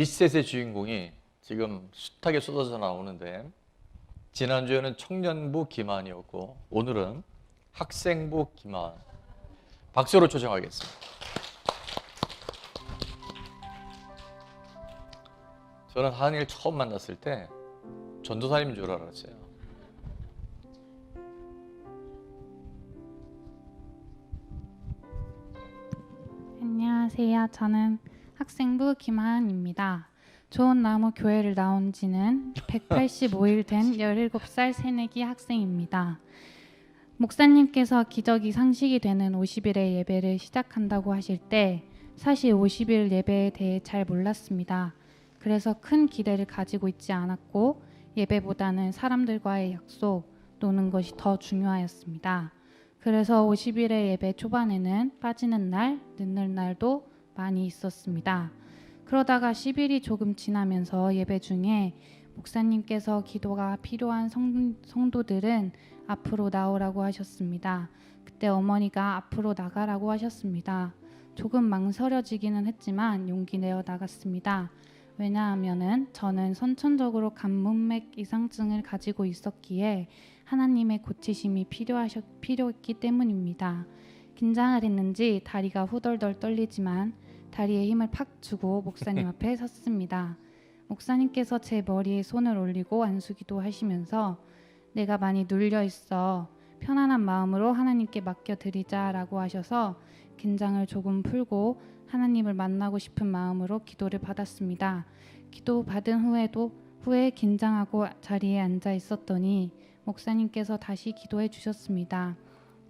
리셋의 주인공이 지금 숱하게 쏟아져 나오는데, 지난주에는 청년부 김한이었고 오늘은 학생부 김한. 박수로 초청하겠습니다. 저는 한이를 처음 만났을 때 전도사님인 줄 알았어요. 안녕하세요. 저는 학생부 김하은입니다. 좋은 나무 교회를 나온 지는 185일 된 17살 새내기 학생입니다. 목사님께서 기적이 상식이 되는 50일의 예배를 시작한다고 하실 때 사실 50일 예배에 대해 잘 몰랐습니다. 그래서 큰 기대를 가지고 있지 않았고 예배보다는 사람들과의 약속, 노는 것이 더 중요하였습니다. 그래서 50일의 예배 초반에는 빠지는 날, 늦는 날도 많이 있었습니다. 그러다가 10일이 조금 지나면서 예배 중에 목사님께서 기도가 필요한 성도들은 앞으로 나오라고 하셨습니다. 그때 어머니가 앞으로 나가라고 하셨습니다. 조금 망설여지기는 했지만 용기 내어 나갔습니다. 왜냐하면은 저는 선천적으로 간문맥 이상증을 가지고 있었기에 하나님의 고치심이 필요했기 때문입니다. 긴장을 했는지 다리가 후덜덜 떨리지만 다리에 힘을 팍 주고 목사님 앞에 섰습니다. 목사님께서 제 머리에 손을 올리고 안수기도 하시면서 내가 많이 눌려 있어. 편안한 마음으로 하나님께 맡겨드리자라고 하셔서 긴장을 조금 풀고 하나님을 만나고 싶은 마음으로 기도를 받았습니다. 기도 받은 후에 긴장하고 자리에 앉아 있었더니 목사님께서 다시 기도해 주셨습니다.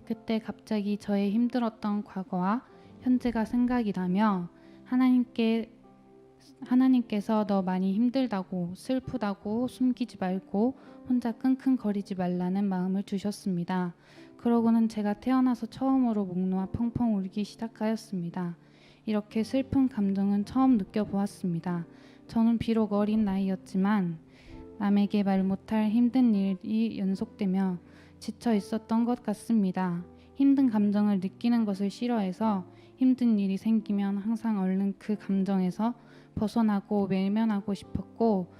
그때 갑자기 저의 힘들었던 과거와 현재가 생각이 나며 하나님께서 너 많이 힘들다고 슬프다고 숨기지 말고 혼자 끙끙거리지 말라는 마음을 주셨습니다. 그러고는 제가 태어나서 처음으로 목 놓아 펑펑 울기 시작하였습니다. 이렇게 슬픈 감정은 처음 느껴보았습니다. 저는 비록 어린 나이였지만 남에게 말 못할 힘든 일이 연속되며 지쳐 있었던 것 같습니다. 힘든 감정을 느끼는 것을 싫어해서 힘든 일이 생기면 항상 얼른 그 감정에서 벗어나고 외면하고 싶었고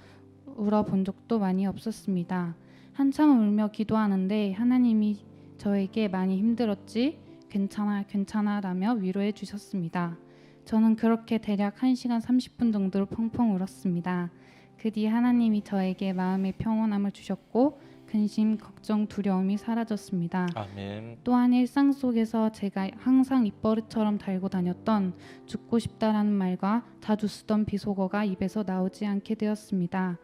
울어본 적도 많이 없었습니다. 한참 울며 기도하는데 하나님이 저에게 많이 힘들었지? 괜찮아 라며 위로해 주셨습니다. 저는 그렇게 대략 1시간 30분 정도로 펑펑 울었습니다. 그 뒤 하나님이 저에게 마음의 평온함을 주셨고 근심, 걱정, 두려움이 사라졌습니다. 아멘. 또한 일상 속에서 제가 항상 입버릇처럼 달고 다녔던 죽고 싶다라는 말과 자주 쓰던 비속어가 입에서 나오지 않게 되었습니다.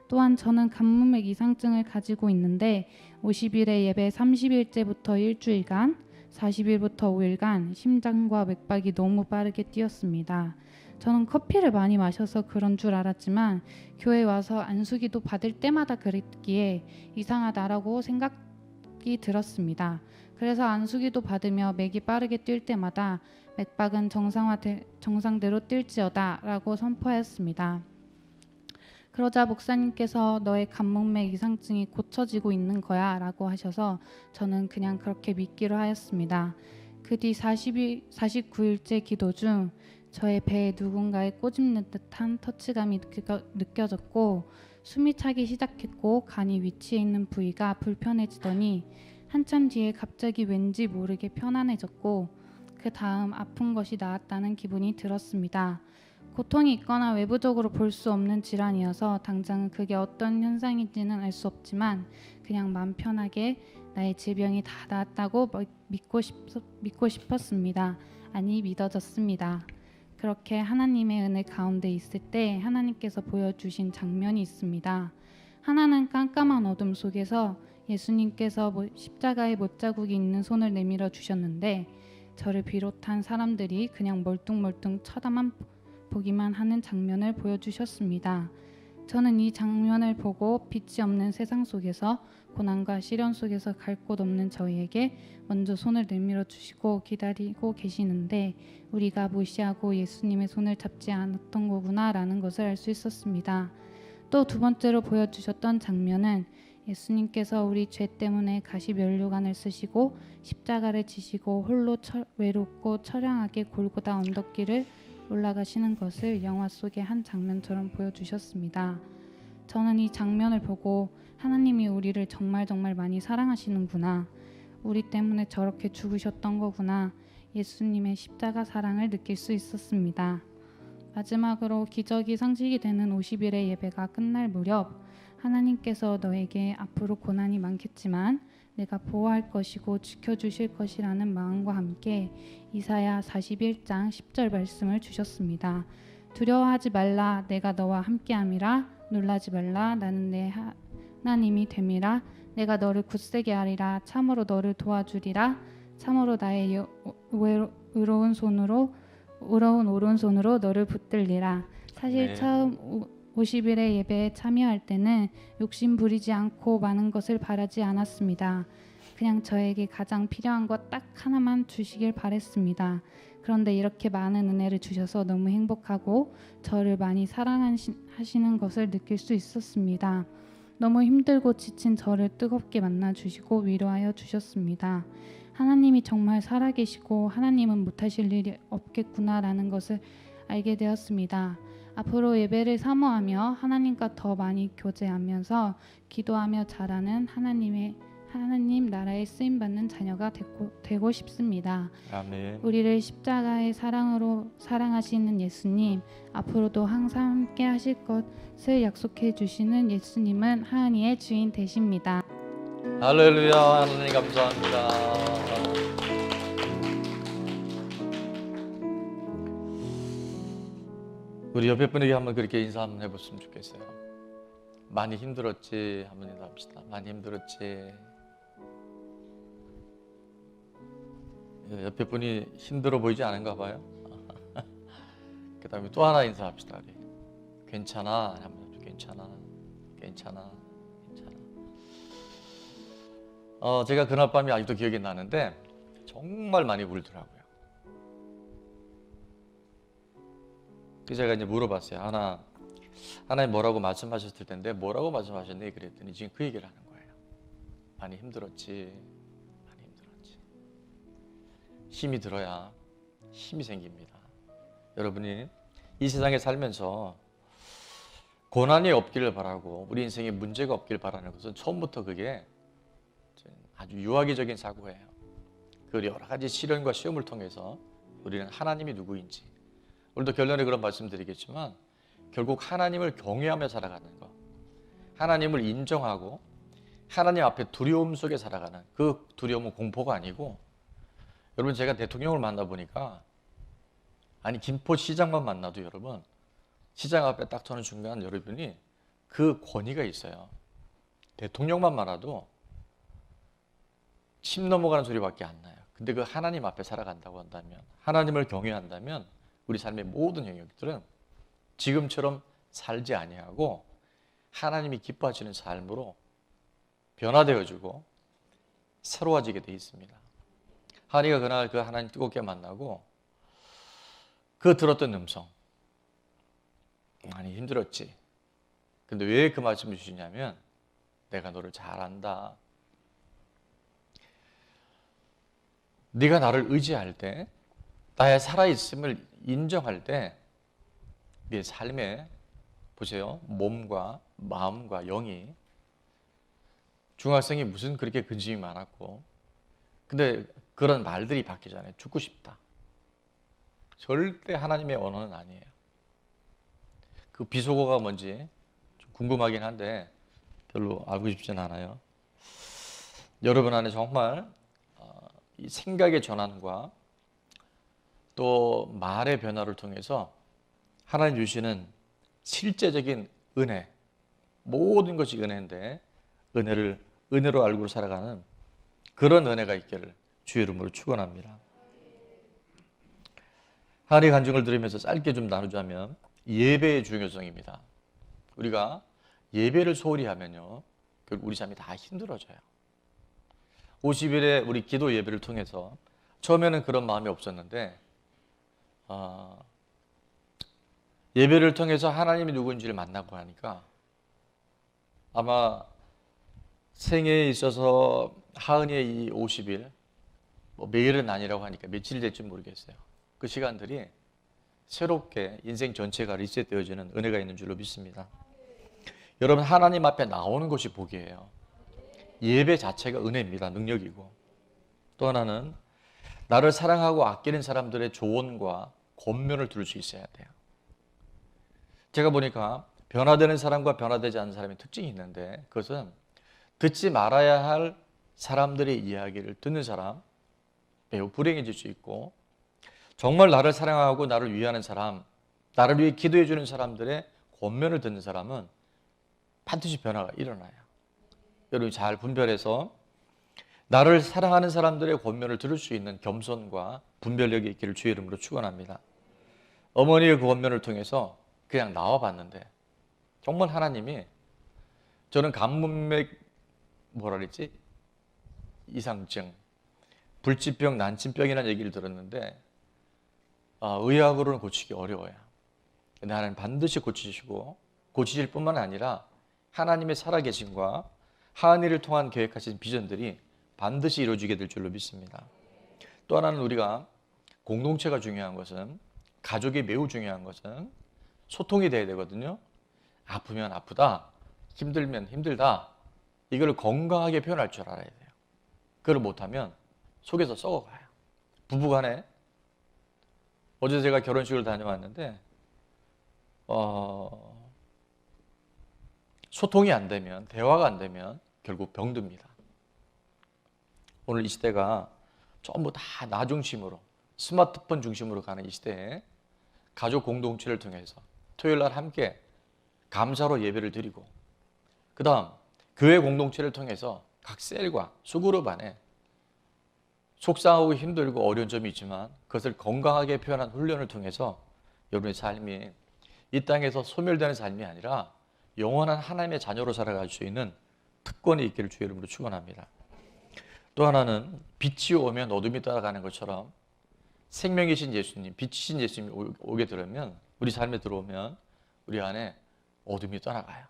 또한 저는 간문맥 이상증을 가지고 있는데 50일의 예배 30일째부터 일주일간 40일부터 5일간 심장과 맥박이 너무 빠르게 뛰었습니다. 저는 커피를 많이 마셔서 그런 줄 알았지만 교회 와서 안수기도 받을 때마다 그랬기에 이상하다라고 생각이 들었습니다. 그래서 안수기도 받으며 맥이 빠르게 뛸 때마다 맥박은 정상대로 뛸지어다 라고 선포하였습니다. 그러자 목사님께서 너의 간목맥 이상증이 고쳐지고 있는 거야 라고 하셔서 저는 그냥 그렇게 믿기로 하였습니다. 그 뒤 49일째 기도 중 저의 배에 누군가의 꼬집는 듯한 터치감이 느껴졌고 숨이 차기 시작했고 간이 위치해 있는 부위가 불편해지더니 한참 뒤에 갑자기 왠지 모르게 편안해졌고 그 다음 아픈 것이 나았다는 기분이 들었습니다. 고통이 있거나 외부적으로 볼 수 없는 질환이어서 당장은 그게 어떤 현상인지는 알 수 없지만 그냥 마음 편하게 나의 질병이 다 나았다고 믿고 싶었습니다. 아니 믿어졌습니다. 그렇게 하나님의 은혜 가운데 있을 때 하나님께서 보여주신 장면이 있습니다. 하나는 깜깜한 어둠 속에서 예수님께서 십자가에 못자국이 있는 손을 내밀어 주셨는데 저를 비롯한 사람들이 그냥 멀뚱멀뚱 쳐다만 보기만 하는 장면을 보여주셨습니다. 저는 이 장면을 보고 빛이 없는 세상 속에서 고난과 시련 속에서 갈 곳 없는 저희에게 먼저 손을 내밀어 주시고 기다리고 계시는데 우리가 무시하고 예수님의 손을 잡지 않았던 거구나라는 것을 알 수 있었습니다. 또 두 번째로 보여주셨던 장면은 예수님께서 우리 죄 때문에 가시면류관을 쓰시고 십자가를 지시고 홀로 외롭고 처량하게 골고다 언덕길을 올라가시는 것을 영화 속의 한 장면처럼 보여주셨습니다. 저는 이 장면을 보고 하나님이 우리를 정말 많이 사랑하시는구나. 우리 때문에 저렇게 죽으셨던 거구나. 예수님의 십자가 사랑을 느낄 수 있었습니다. 마지막으로 기적이 상식이 되는 50일의 예배가 끝날 무렵 하나님께서 너에게 앞으로 고난이 많겠지만 내가 보호할 것이고 지켜주실 것이라는 마음과 함께 이사야 41장 10절 말씀을 주셨습니다. 두려워하지 말라. 내가 너와 함께함이라. 놀라지 말라. 나는 내 하나님이 됨이라. 내가 너를 굳세게 하리라. 참으로 너를 도와주리라. 참으로 나의 의로운 오른손으로 너를 붙들리라. 사실 네. 처음 50일의 예배에 참여할 때는 욕심 부리지 않고 많은 것을 바라지 않았습니다. 그냥 저에게 가장 필요한 것 딱 하나만 주시길 바랬습니다. 그런데 이렇게 많은 은혜를 주셔서 너무 행복하고 저를 많이 사랑하시는 것을 느낄 수 있었습니다. 너무 힘들고 지친 저를 뜨겁게 만나주시고 위로하여 주셨습니다. 하나님이 정말 살아계시고 하나님은 못하실 일이 없겠구나라는 것을 알게 되었습니다. 앞으로 예배를 사모하며 하나님과 더 많이 교제하면서 기도하며 자라는 하나님 나라에 쓰임받는 자녀가 되고 싶습니다. 아멘. 우리를 십자가의 사랑으로 사랑하시는 예수님, 앞으로도 항상 함께 하실 것을 약속해 주시는 예수님은 하은이의 주인 되십니다. 할렐루야. 하나님 감사합니다. 우리 옆에 분에게 한번 그렇게 인사 한번 해봤으면 좋겠어요. 많이 힘들었지? 한번 인사합시다. 많이 힘들었지? 옆에 분이 힘들어 보이지 않은가 봐요. 그 다음에 또 하나 인사합시다. 우리. 괜찮아? 한번 괜찮아? 괜찮아? 제가 그날 밤이 아직도 기억이 나는데 정말 많이 울더라고요. 그래서 제가 이제 물어봤어요. 하나님 뭐라고 말씀하셨을 텐데 뭐라고 말씀하셨니? 그랬더니 지금 그 얘기를 하는 거예요. 많이 힘들었지. 많이 힘들었지. 힘이 들어야 힘이 생깁니다. 여러분이 이 세상에 살면서 고난이 없기를 바라고 우리 인생에 문제가 없기를 바라는 것은 처음부터 그게 아주 유아기적인 사고예요. 그 여러 가지 시련과 시험을 통해서 우리는 하나님이 누구인지, 오늘도 결론에 그런 말씀드리겠지만 결국 하나님을 경외하며 살아가는 것, 하나님을 인정하고 하나님 앞에 두려움 속에 살아가는 그 두려움은 공포가 아니고, 여러분 제가 대통령을 만나보니까 아니 김포시장만 만나도 여러분 시장 앞에 딱 서는 순간 여러분이 그 권위가 있어요. 대통령만 만나도 침 넘어가는 소리밖에 안 나요. 근데 그 하나님 앞에 살아간다고 한다면, 하나님을 경외한다면 우리 삶의 모든 영역들은 지금처럼 살지 아니하고 하나님이 기뻐하시는 삶으로 변화되어지고 새로워지게 돼 있습니다. 하니가 그날 그 하나님 뜨겁게 만나고 그 들었던 음성, 많이 힘들었지. 근데 왜 그 말씀을 주시냐면 내가 너를 잘 안다. 네가 나를 의지할 때, 나의 살아있음을 인정할 때 네 삶에 보세요. 몸과 마음과 영이, 중학생이 무슨 그렇게 근심이 많았고, 근데 그런 말들이 바뀌잖아요. 죽고 싶다. 절대 하나님의 언어는 아니에요. 그 비속어가 뭔지 좀 궁금하긴 한데 별로 알고 싶지는 않아요. 여러분 안에 정말 이 생각의 전환과 또 말의 변화를 통해서 하나님 주시는 실제적인 은혜, 모든 것이 은혜인데 은혜로 알고 살아가는 그런 은혜가 있기를 주의 이름으로 축원합니다. 하나님의 간증을 들으면서 짧게 좀 나누자면 예배의 중요성입니다. 우리가 예배를 소홀히 하면요, 결국 우리 삶이 다 힘들어져요. 50일의 우리 기도 예배를 통해서 처음에는 그런 마음이 없었는데 예배를 통해서 하나님이 누구인지를 만나고 하니까 아마 생애에 있어서 하은이의 이 50일, 뭐 매일은 아니라고 하니까 며칠 될지 모르겠어요. 그 시간들이 새롭게 인생 전체가 리셋되어지는 은혜가 있는 줄로 믿습니다. 여러분, 하나님 앞에 나오는 것이 복이에요. 예배 자체가 은혜입니다. 능력이고. 또 하나는 나를 사랑하고 아끼는 사람들의 조언과 권면을 들을 수 있어야 돼요. 제가 보니까 변화되는 사람과 변화되지 않는 사람의 특징이 있는데, 그것은 듣지 말아야 할 사람들의 이야기를 듣는 사람, 매우 불행해질 수 있고, 정말 나를 사랑하고 나를 위하는 사람, 나를 위해 기도해 주는 사람들의 권면을 듣는 사람은 반드시 변화가 일어나요. 여러분이 잘 분별해서 나를 사랑하는 사람들의 권면을 들을 수 있는 겸손과 분별력이 있기를 주의 이름으로 축원합니다. 어머니의 그 권면을 통해서 그냥 나와봤는데 정말 하나님이, 저는 가문맥 이상증, 불치병, 난치병이라는 얘기를 들었는데 의학으로는 고치기 어려워요. 근데 하나님 반드시 고치시고, 고치실 뿐만 아니라 하나님의 살아계심과 하은이를 통한 계획하신 비전들이 반드시 이루어지게 될 줄로 믿습니다. 또 하나는 우리가 공동체가 중요한 것은, 가족이 매우 중요한 것은 소통이 돼야 되거든요. 아프면 아프다, 힘들면 힘들다, 이걸 건강하게 표현할 줄 알아야 돼요. 그걸 못하면 속에서 썩어가요. 부부간에, 어제 제가 결혼식을 다녀왔는데 소통이 안 되면, 대화가 안 되면 결국 병듭니다. 오늘 이 시대가 전부 다 나 중심으로, 스마트폰 중심으로 가는 이 시대에 가족 공동체를 통해서 토요일 날 함께 감사로 예배를 드리고, 그 다음 교회 공동체를 통해서 각 셀과 소그룹 안에 속상하고 힘들고 어려운 점이 있지만 그것을 건강하게 표현한 훈련을 통해서 여러분의 삶이 이 땅에서 소멸되는 삶이 아니라 영원한 하나님의 자녀로 살아갈 수 있는 특권이 있기를 주의 이름으로 축원합니다. 또 하나는 빛이 오면 어둠이 따라가는 것처럼 생명이신 예수님, 빛이신 예수님이 오게 되면, 우리 삶에 들어오면 우리 안에 어둠이 떠나가요.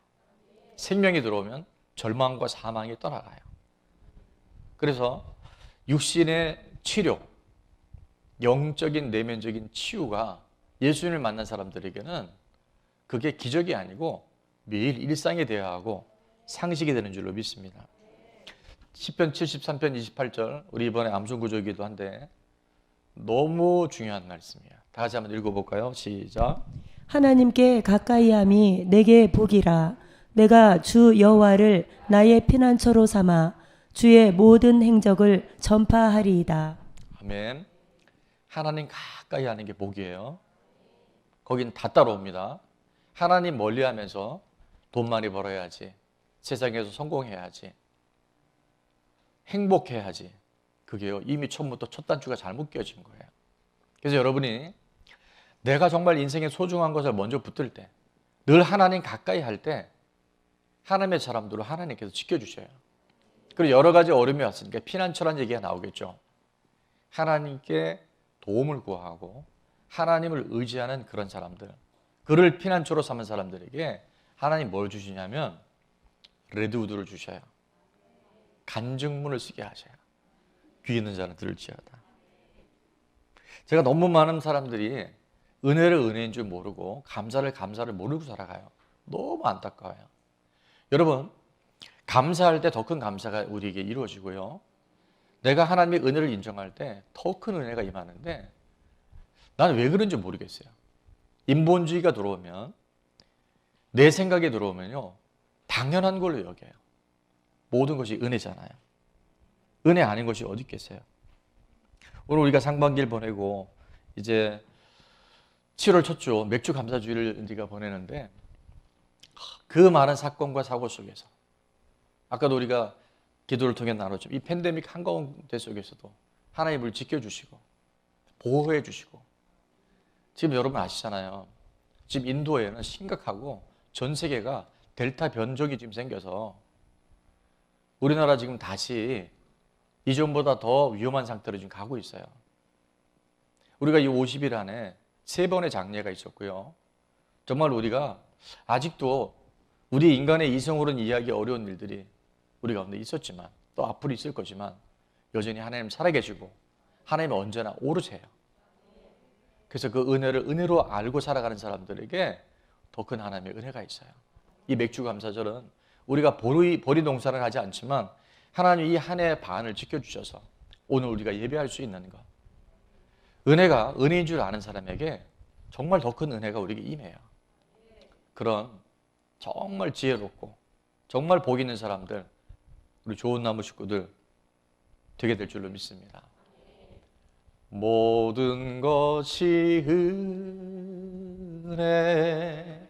생명이 들어오면 절망과 사망이 떠나가요. 그래서 육신의 치료, 영적인 내면적인 치유가 예수님을 만난 사람들에게는 그게 기적이 아니고 매일 일상이 되어야 하고 상식이 되는 줄로 믿습니다. 시편 73편 28절, 우리 이번에 암송구절이기도 한데 너무 중요한 말씀이에요. 다 같이 한번 읽어볼까요? 시작. 하나님께 가까이함이 내게 복이라. 내가 주 여호와를 나의 피난처로 삼아 주의 모든 행적을 전파하리이다. 아멘. 하나님 가까이 하는 게 복이에요. 거긴 다 따라옵니다. 하나님 멀리하면서 돈 많이 벌어야지, 세상에서 성공해야지, 행복해야지, 그게요 이미 처음부터 첫 단추가 잘못 끼워진 거예요. 그래서 여러분이 내가 정말 인생에 소중한 것을 먼저 붙들 때, 늘 하나님 가까이 할 때 하나님의 사람들을 하나님께서 지켜주셔요. 그리고 여러 가지 어려움이 왔으니까 피난처라는 얘기가 나오겠죠. 하나님께 도움을 구하고 하나님을 의지하는 그런 사람들, 그를 피난처로 삼은 사람들에게 하나님 뭘 주시냐면 레드우드를 주셔요. 간증문을 쓰게 하셔요. 귀 있는 자는 들을지어다. 제가 너무 많은 사람들이 은혜를 은혜인 줄 모르고 감사를 모르고 살아가요. 너무 안타까워요. 여러분, 감사할 때 더 큰 감사가 우리에게 이루어지고요, 내가 하나님의 은혜를 인정할 때 더 큰 은혜가 임하는데, 나는 왜 그런지 모르겠어요. 인본주의가 들어오면, 내 생각에 들어오면요 당연한 걸로 여겨요. 모든 것이 은혜잖아요. 은혜 아닌 것이 어디 있겠어요. 오늘 우리가 상반기를 보내고 이제 7월 첫 주 맥주 감사주의를 우리가 보내는데, 그 많은 사건과 사고 속에서, 아까도 우리가 기도를 통해 나눴죠. 이 팬데믹 한가운데 속에서도 하나님을 지켜주시고 보호해 주시고, 지금 여러분 아시잖아요. 지금 인도에는 심각하고 전 세계가 델타 변종이 지금 생겨서 우리나라 지금 다시 이전보다 더 위험한 상태로 지금 가고 있어요. 우리가 이 50일 안에 3번의 장례가 있었고요. 정말 우리가 아직도 우리 인간의 이성으로는 이해하기 어려운 일들이 우리 가운데 있었지만, 또 앞으로 있을 거지만, 여전히 하나님 살아계시고 하나님은 언제나 오르세요. 그래서 그 은혜를 은혜로 알고 살아가는 사람들에게 더 큰 하나님의 은혜가 있어요. 이 맥주감사절은 우리가 보리 농사를 하지 않지만 하나님이 이 한 해 반을 지켜주셔서 오늘 우리가 예배할 수 있는 것, 은혜가 은혜인 줄 아는 사람에게 정말 더 큰 은혜가 우리에게 임해요. 그런 정말 지혜롭고 정말 복 있는 사람들, 우리 좋은 나무 식구들 되게 될 줄로 믿습니다. 모든 것이 은혜,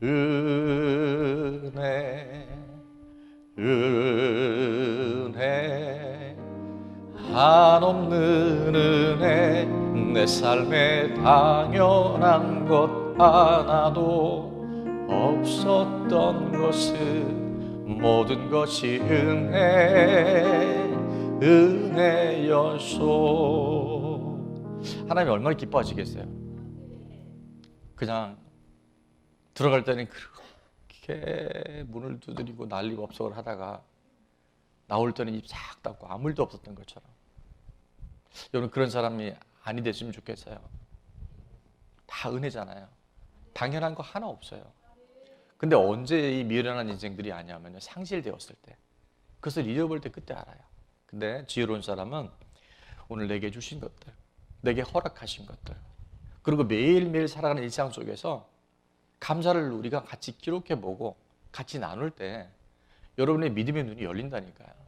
은혜, 은혜, 한없는 은혜, 내 삶에 당연한 것 하나도 없었던 것은 모든 것이 은혜, 은혜였소. 하나님이 얼마나 기뻐하시겠어요? 그냥 들어갈 때는 그렇게 문을 두드리고 난리고 업석을 하다가 나올 때는 입 싹 닫고 아무 일도 없었던 것처럼. 여러분 그런 사람이 아니 됐으면 좋겠어요. 다 은혜잖아요. 당연한 거 하나 없어요. 근데 언제 이 미련한 인생들이 아니냐면요, 상실되었을 때, 그것을 잃어버릴 때 그때 알아요. 근데 지혜로운 사람은 오늘 내게 주신 것들, 내게 허락하신 것들, 그리고 매일매일 살아가는 일상 속에서 감사를 우리가 같이 기록해보고 같이 나눌 때 여러분의 믿음의 눈이 열린다니까요.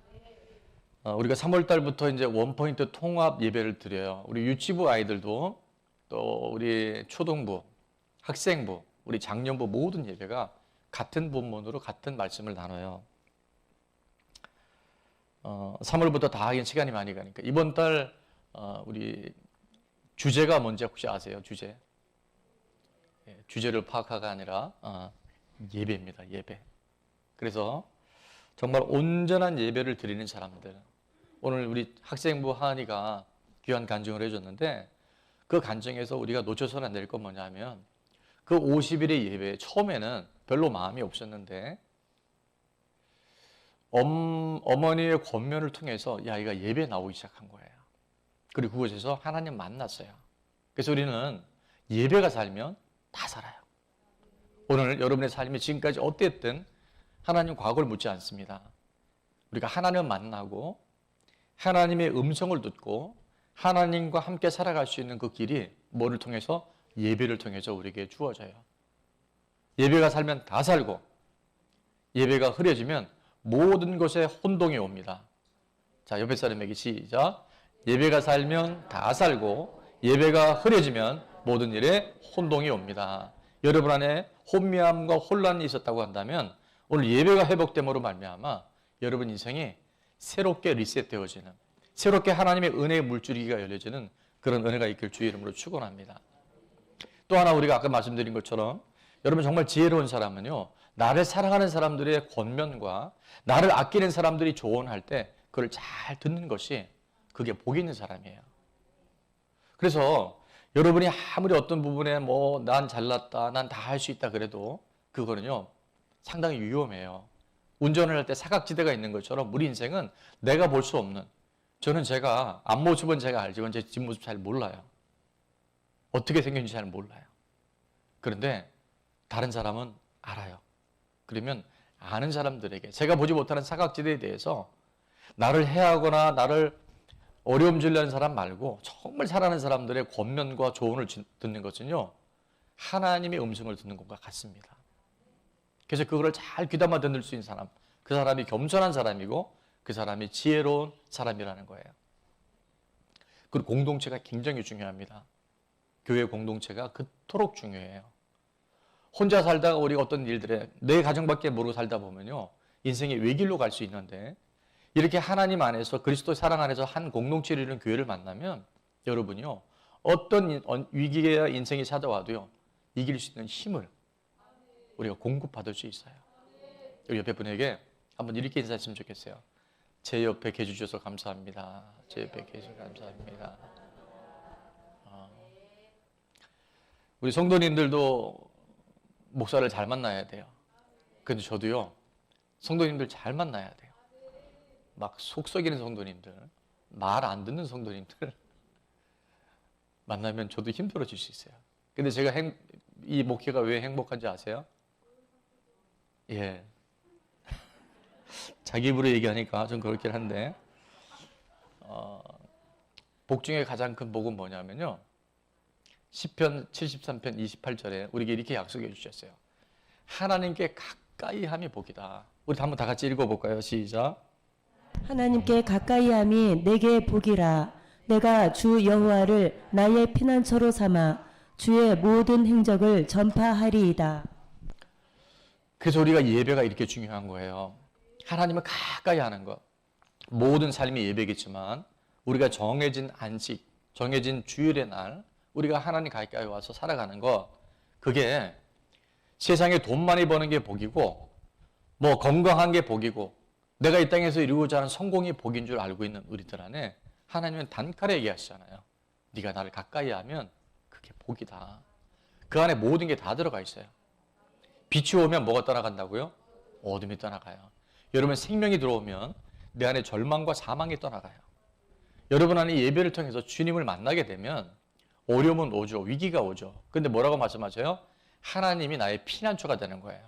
우리가 3월 달부터 이제 원포인트 통합 예배를 드려요. 우리 유치부 아이들도 또 우리 초등부, 학생부, 우리 장년부 모든 예배가 같은 본문으로 같은 말씀을 나눠요. 3월부터 다 하긴 시간이 많이 가니까 이번 달 우리 주제가 뭔지 혹시 아세요? 주제? 주제를 파악하가 아니라 예배입니다. 예배. 그래서 정말 온전한 예배를 드리는 사람들, 오늘 우리 학생부 하은이가 귀한 간증을 해줬는데 그 간증에서 우리가 놓쳐서는 안 될 건 뭐냐면 그 50일의 예배 처음에는 별로 마음이 없었는데 어머니의 권면을 통해서 야, 이가 예배 나오기 시작한 거예요. 그리고 그곳에서 하나님 만났어요. 그래서 우리는 예배가 살면 다 살아요. 오늘 여러분의 삶이 지금까지 어땠든 하나님 과거를 묻지 않습니다. 우리가 하나님을 만나고 하나님의 음성을 듣고 하나님과 함께 살아갈 수 있는 그 길이 뭐를 통해서? 예배를 통해서 우리에게 주어져요. 예배가 살면 다 살고 예배가 흐려지면 모든 것에 혼동이 옵니다. 자, 옆에 사람에게 시작. 예배가 살면 다 살고 예배가 흐려지면 모든 일에 혼동이 옵니다. 여러분 안에 혼미함과 혼란이 있었다고 한다면 오늘 예배가 회복됨으로 말미암아 여러분 인생이 새롭게 리셋되어지는, 새롭게 하나님의 은혜의 물줄기가 열려지는 그런 은혜가 있길 주의 이름으로 축원합니다. 또 하나 우리가 아까 말씀드린 것처럼 여러분 정말 지혜로운 사람은요, 나를 사랑하는 사람들의 권면과 나를 아끼는 사람들이 조언할 때 그걸 잘 듣는 것이 그게 복 있는 사람이에요. 그래서 여러분이 아무리 어떤 부분에 난 잘났다, 난 다 할 수 있다 그래도 그거는요 상당히 위험해요. 운전을 할 때 사각지대가 있는 것처럼 우리 인생은 내가 볼 수 없는, 저는 제가 앞모습은 제가 알지만 제 뒷모습 잘 몰라요. 어떻게 생겼는지 잘 몰라요. 그런데 다른 사람은 알아요. 그러면 아는 사람들에게 제가 보지 못하는 사각지대에 대해서 나를 해하거나 나를 어려움 주려는 사람 말고 정말 사랑하는 사람들의 권면과 조언을 듣는 것은요 하나님의 음성을 듣는 것과 같습니다. 그래서 그거를 잘 귀담아 듣는 수 있는 사람, 그 사람이 겸손한 사람이고 그 사람이 지혜로운 사람이라는 거예요. 그리고 공동체가 굉장히 중요합니다. 교회 공동체가 그토록 중요해요. 혼자 살다가 우리가 어떤 일들에 내 가정밖에 모르고 살다 보면요 인생이 외길로 갈 수 있는데 이렇게 하나님 안에서 그리스도 사랑 안에서 한 공동체를 이루는 교회를 만나면 여러분이요 어떤 위기가 인생이 찾아와도요 이길 수 있는 힘을 우리가 공급받을 수 있어요. 우리 옆에 분에게 한번 이렇게 인사했으면 좋겠어요. 제 옆에 계셔 주셔서 감사합니다. 제 옆에 계셔서 감사합니다. 우리 성도님들도 목사를 잘 만나야 돼요. 근데 저도요 성도님들 잘 만나야 돼요. 막 속 썩이는 성도님들, 말 안 듣는 성도님들, 만나면 저도 힘들어질 수 있어요. 근데 제가 이 목회가 왜 행복한지 아세요? 예. 자기 입으로 얘기하니까 좀 그렇긴 한데, 복 중에 가장 큰 복은 뭐냐면요. 시편 73편 28절에 우리에게 이렇게 약속해 주셨어요. 하나님께 가까이 함이 복이다. 우리 한번 다 같이 읽어볼까요? 시작. 하나님께 가까이 함이 내게 복이라. 내가 주 여호와를 나의 피난처로 삼아 주의 모든 행적을 전파하리이다. 그래서 우리가 예배가 이렇게 중요한 거예요. 하나님을 가까이 하는 것. 모든 삶이 예배겠지만 우리가 정해진 안식, 정해진 주일의 날 우리가 하나님 가까이 와서 살아가는 것, 그게 세상에 돈 많이 버는 게 복이고 뭐 건강한 게 복이고 내가 이 땅에서 이루고자 하는 성공이 복인 줄 알고 있는 우리들 안에 하나님은 단칼에 얘기하시잖아요. 네가 나를 가까이 하면 그게 복이다. 그 안에 모든 게 다 들어가 있어요. 빛이 오면 뭐가 떠나간다고요? 어둠이 떠나가요. 여러분 생명이 들어오면 내 안에 절망과 사망이 떠나가요. 여러분 안에 예배를 통해서 주님을 만나게 되면 어려움은 오죠. 위기가 오죠. 근데 뭐라고 말씀하세요? 하나님이 나의 피난처가 되는 거예요.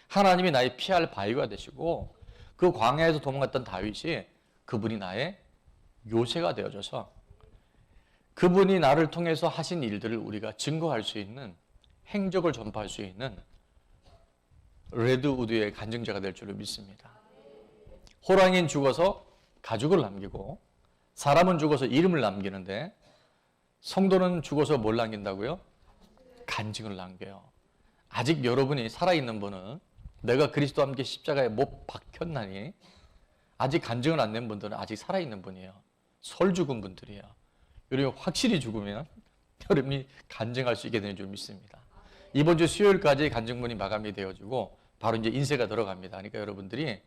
하나님이 나의 피할 바위가 되시고 그 광야에서 도망갔던 다윗이 그분이 나의 요새가 되어져서 그분이 나를 통해서 하신 일들을 우리가 증거할 수 있는, 행적을 전파할 수 있는 레드우드의 간증자가 될 줄을 믿습니다. 호랑이는 죽어서 가죽을 남기고 사람은 죽어서 이름을 남기는데 성도는 죽어서 뭘 남긴다고요? 간증을 남겨요. 아직 여러분이 살아있는 분은 내가 그리스도와 함께 십자가에 못 박혔나니 아직 간증을 안 낸 분들은 아직 살아있는 분이에요. 설 죽은 분들이에요. 여러분 확실히 죽으면 여러분이 간증할 수 있게 되는 줄 믿습니다. 이번 주 수요일까지 간증문이 마감이 되어지고 바로 이제 인쇄가 들어갑니다. 그러니까 여러분들이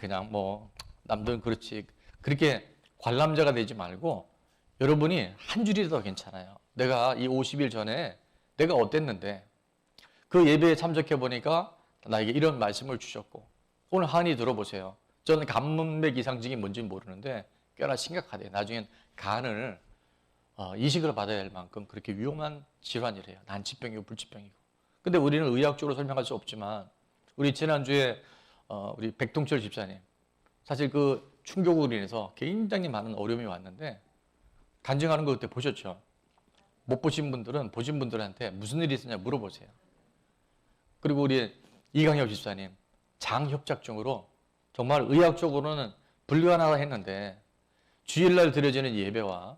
그냥 뭐 남들은 그렇지 그렇게 관람자가 되지 말고 여러분이 한 줄이라도 괜찮아요. 내가 이 50일 전에 내가 어땠는데 그 예배에 참석해 보니까 나에게 이런 말씀을 주셨고 오늘 한이 들어보세요. 저는 간문맥 이상증이 뭔지 모르는데 꽤나 심각하대요. 나중엔 간을 이식을 받아야 할 만큼 그렇게 위험한 질환이래요. 난치병이고 불치병이고. 근데 우리는 의학적으로 설명할 수 없지만 우리 지난주에 우리 백동철 집사님 사실 그 충격으로 인해서 굉장히 많은 어려움이 왔는데 간증하는 거 그때 보셨죠? 못 보신 분들은 보신 분들한테 무슨 일이 있었냐 물어보세요. 그리고 우리 이강엽 집사님 장협작증으로 정말 의학적으로는 불가능하다 했는데 주일날 드려지는 예배와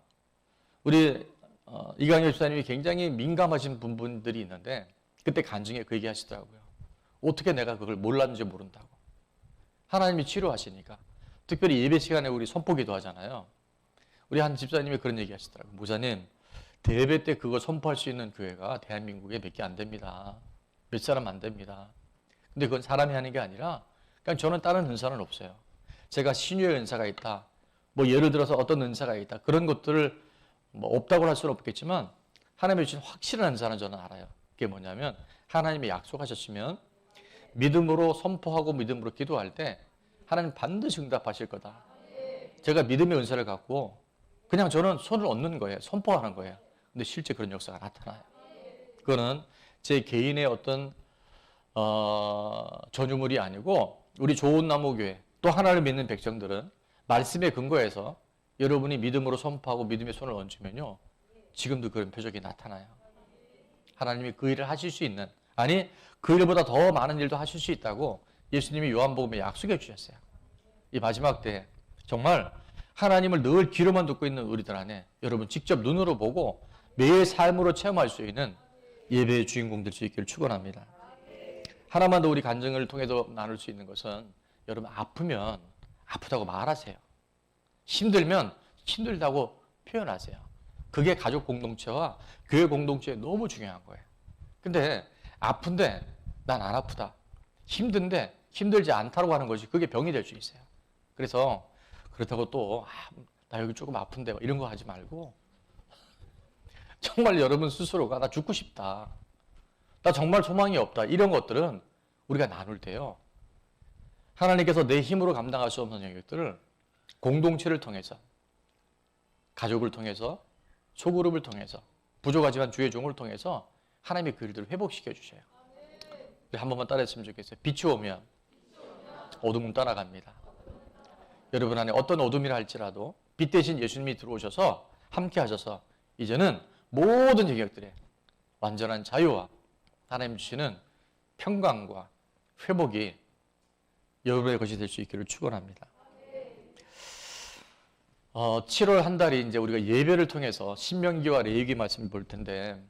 우리 이강엽 집사님이 굉장히 민감하신 부분들이 있는데 그때 간증에 그 얘기 하시더라고요. 어떻게 내가 그걸 몰랐는지 모른다고. 하나님이 치료하시니까. 특별히 예배 시간에 우리 선포기도 하잖아요. 우리 한 집사님이 그런 얘기 하시더라고요. 목사님, 대예배 때 그거 선포할 수 있는 교회가 대한민국에 몇 개 안 됩니다. 몇 사람 안 됩니다. 근데 그건 사람이 하는 게 아니라 그냥 저는 다른 은사는 없어요. 제가 신유의 은사가 있다. 뭐 예를 들어서 어떤 은사가 있다. 그런 것들을 뭐 없다고 할 수는 없겠지만 하나님이 주신 확실한 은사는 저는 알아요. 그게 뭐냐면 하나님이 약속하셨으면 믿음으로 선포하고 믿음으로 기도할 때 하나님 반드시 응답하실 거다. 제가 믿음의 은사를 갖고 그냥 저는 손을 얹는 거예요. 선포하는 거예요. 근데 실제 그런 역사가 나타나요. 그거는 제 개인의 어떤 전유물이 아니고 우리 좋은 나무 교회 또 하나를 믿는 백성들은 말씀에 근거해서 여러분이 믿음으로 선포하고 믿음의 손을 얹으면요. 지금도 그런 표적이 나타나요. 하나님이 그 일을 하실 수 있는 아니 그 일보다 더 많은 일도 하실 수 있다고 예수님이 요한복음에 약속해 주셨어요. 이 마지막 때 정말 하나님을 늘 귀로만 듣고 있는 우리들 안에 여러분 직접 눈으로 보고 매일 삶으로 체험할 수 있는 예배의 주인공 될 수 있기를 축원합니다. 하나만 더 우리 간증을 통해서 나눌 수 있는 것은 여러분 아프면 아프다고 말하세요. 힘들면 힘들다고 표현하세요. 그게 가족 공동체와 교회 공동체에 너무 중요한 거예요. 근데 아픈데 난 안 아프다. 힘든데 힘들지 않다고 하는 것이 그게 병이 될 수 있어요. 그래서 그렇다고 또 나 여기 조금 아픈데 이런 거 하지 말고 정말 여러분 스스로가 나 죽고 싶다. 나 정말 소망이 없다. 이런 것들은 우리가 나눌 때요. 하나님께서 내 힘으로 감당할 수 없는 영역들을 공동체를 통해서 가족을 통해서 소그룹을 통해서 부족하지만 주의 종을 통해서 하나님이 그 일들을 회복시켜 주셔요. 한 번만 따라했으면 좋겠어요. 빛이 오면 어둠은 떠나갑니다. 여러분 안에 어떤 어둠이라 할지라도 빛 대신 예수님이 들어오셔서 함께 하셔서 이제는 모든 영역들에 완전한 자유와 하나님 주시는 평강과 회복이 여러분의 것이 될 수 있기를 축원합니다. 7월 한 달이 이제 우리가 예배를 통해서 신명기와 레위기 말씀을 볼 텐데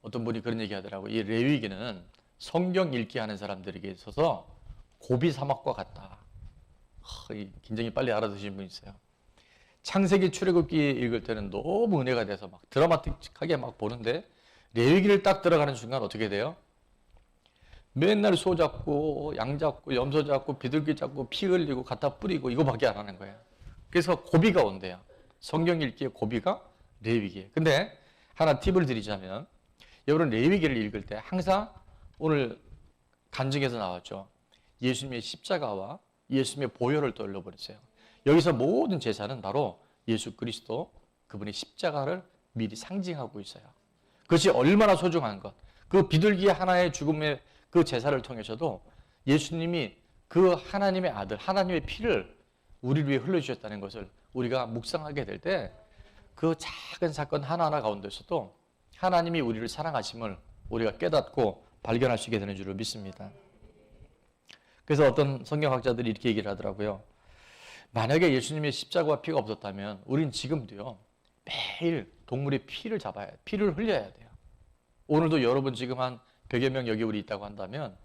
어떤 분이 그런 얘기 하더라고요. 이 레위기는 성경 읽기 하는 사람들에게 있어서 고비 사막과 같다. 굉장히 빨리 알아듣으신 분 있어요. 창세기 출애굽기 읽을 때는 너무 은혜가 돼서 막 드라마틱하게 막 보는데 레위기를 딱 들어가는 순간 어떻게 돼요? 맨날 소 잡고 양 잡고 염소 잡고 비둘기 잡고 피 흘리고 갖다 뿌리고 이거밖에 안 하는 거예요. 그래서 고비가 온대요. 성경 읽기의 고비가 레위기예요. 근데 하나 팁을 드리자면 여러분 레위기를 읽을 때 항상 오늘 간증에서 나왔죠. 예수님의 십자가와 예수님의 보혈을 떠올려버렸어요. 여기서 모든 제사는 바로 예수 그리스도 그분의 십자가를 미리 상징하고 있어요. 그것이 얼마나 소중한 것. 그 비둘기 하나의 죽음의 그 제사를 통해서도 예수님이 그 하나님의 아들, 하나님의 피를 우리를 위해 흘려주셨다는 것을 우리가 묵상하게 될 때 그 작은 사건 하나하나 가운데서도 하나님이 우리를 사랑하심을 우리가 깨닫고 발견할 수 있게 되는 줄을 믿습니다. 그래서 어떤 성경학자들이 이렇게 얘기를 하더라고요. 만약에 예수님의 십자가와 피가 없었다면 우린 지금도요 매일 동물의 피를 잡아야 해요. 피를 흘려야 돼요. 오늘도 여러분 지금 한 100여 명 여기 우리 있다고 한다면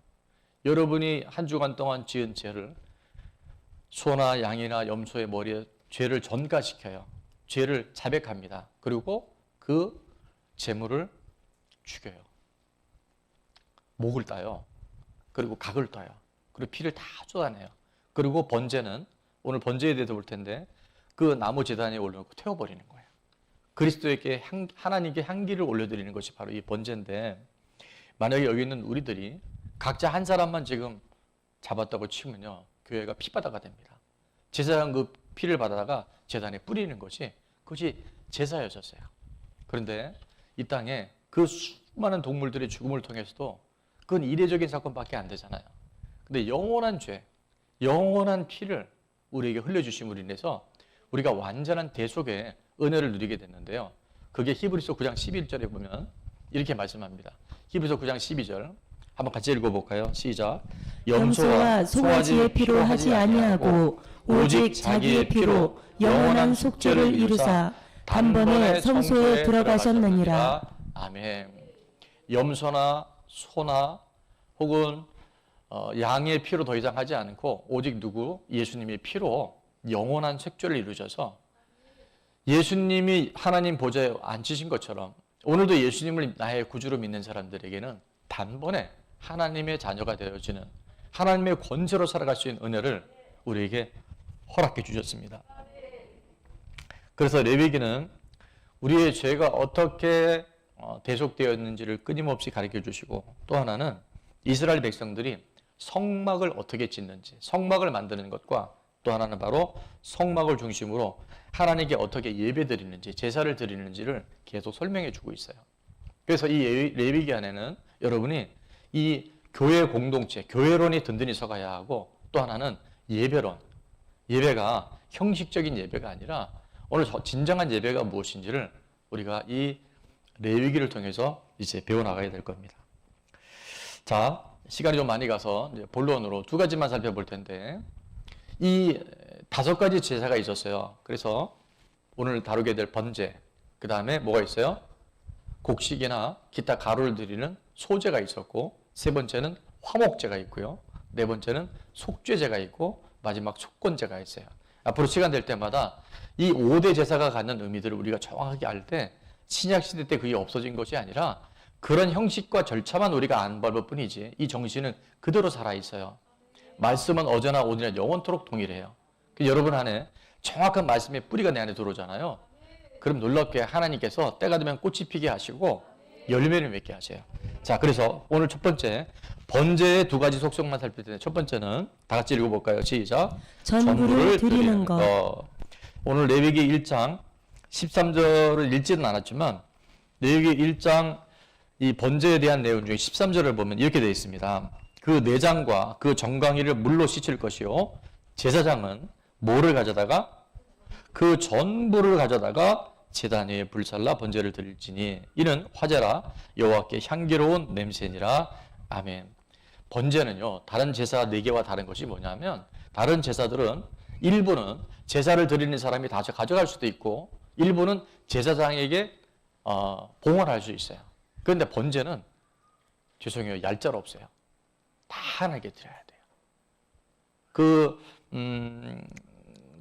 여러분이 한 주간 동안 지은 죄를 소나 양이나 염소의 머리에 죄를 전가시켜요. 죄를 자백합니다. 그리고 그 제물을 죽여요. 목을 따요. 그리고 각을 따요. 그리고 피를 다 쏟아내요. 그리고 번제는 오늘 번제에 대해서 볼 텐데 그 나무 제단에 올려놓고 태워버리는 거예요. 그리스도에게 하나님께 향기를 올려드리는 것이 바로 이 번제인데 만약에 여기 있는 우리들이 각자 한 사람만 지금 잡았다고 치면요 교회가 피바다가 됩니다. 제사장 그 피를 받아다가 제단에 뿌리는 것이 그것이 제사였었어요. 그런데 이 땅에 그 수많은 동물들의 죽음을 통해서도 그건 이례적인 사건밖에 안 되잖아요. 근데 영원한 죄, 영원한 피를 우리에게 흘려주심으로 인해서 우리가 완전한 대속의 은혜를 누리게 됐는데요. 그게 히브리서 9장 11절에 보면 이렇게 말씀합니다. 히브리서 9장 12절 한번 같이 읽어볼까요? 시작. 염소와 송아지의 피로 하지 아니하고 오직 자기의 피로 영원한 속죄를 이루사 단번에 성소에 들어가셨느니라. 아멘. 염소나 소나 혹은 양의 피로 더 이상 하지 않고 오직 누구? 예수님의 피로 영원한 속죄를 이루셔서 예수님이 하나님 보좌에 앉으신 것처럼 오늘도 예수님을 나의 구주로 믿는 사람들에게는 단번에 하나님의 자녀가 되어지는 하나님의 권세로 살아갈 수 있는 은혜를 우리에게 허락해 주셨습니다. 그래서 레위기는 우리의 죄가 어떻게 대속되었는지를 끊임없이 가르쳐 주시고 또 하나는 이스라엘 백성들이 성막을 어떻게 짓는지 성막을 만드는 것과 또 하나는 바로 성막을 중심으로 하나님께 어떻게 예배 드리는지 제사를 드리는지를 계속 설명해 주고 있어요. 그래서 이 레위기 안에는 여러분이 이 교회 공동체, 교회론이 든든히 서가야 하고 또 하나는 예배론, 예배가 형식적인 예배가 아니라 오늘 진정한 예배가 무엇인지를 우리가 이 레위기를 통해서 이제 배워나가야 될 겁니다. 자, 시간이 좀 많이 가서 이제 본론으로 두 가지만 살펴볼 텐데 이 5가지 제사가 있었어요. 그래서 오늘 다루게 될 번제, 그 다음에 뭐가 있어요? 곡식이나 기타 가루를 드리는 소제가 있었고 세 번째는 화목제가 있고요. 네 번째는 속죄제가 있고 마지막 속건제가 있어요. 앞으로 시간 될 때마다 이 5대 제사가 갖는 의미들을 우리가 정확하게 알 때 신약시대 때 그게 없어진 것이 아니라 그런 형식과 절차만 우리가 안 밟을 뿐이지 이 정신은 그대로 살아있어요. 말씀은 어제나 오늘이나 영원토록 동일해요. 여러분 안에 정확한 말씀의 뿌리가 내 안에 들어오잖아요. 그럼 놀랍게 하나님께서 때가 되면 꽃이 피게 하시고 열매를 맺게 하세요. 자, 그래서 오늘 첫 번째 번제의 2가지 속성만 살필 텐데 첫 번째는 다 같이 읽어볼까요? 시작. 전부를 드리는 것. 오늘 레위기 1장 13절을 읽지는 않았지만 레위기 1장 이 번제에 대한 내용 중에 13절을 보면 이렇게 되어 있습니다. 그 내장과 그 정강이를 물로 씻을 것이요 제사장은 뭐를 가져다가 그 전부를 가져다가 제단 위에 불살라 번제를 드릴지니 이는 화제라 여호와께 향기로운 냄새니라. 아멘. 번제는요 다른 제사 4개와 다른 것이 뭐냐면 다른 제사들은 일부는 제사를 드리는 사람이 다 가져갈 수도 있고 일부는 제사장에게 봉헌할 수 있어요. 그런데 번제는 죄송해요 얄짤 없어요. 다 하나님께 드려야 돼요. 그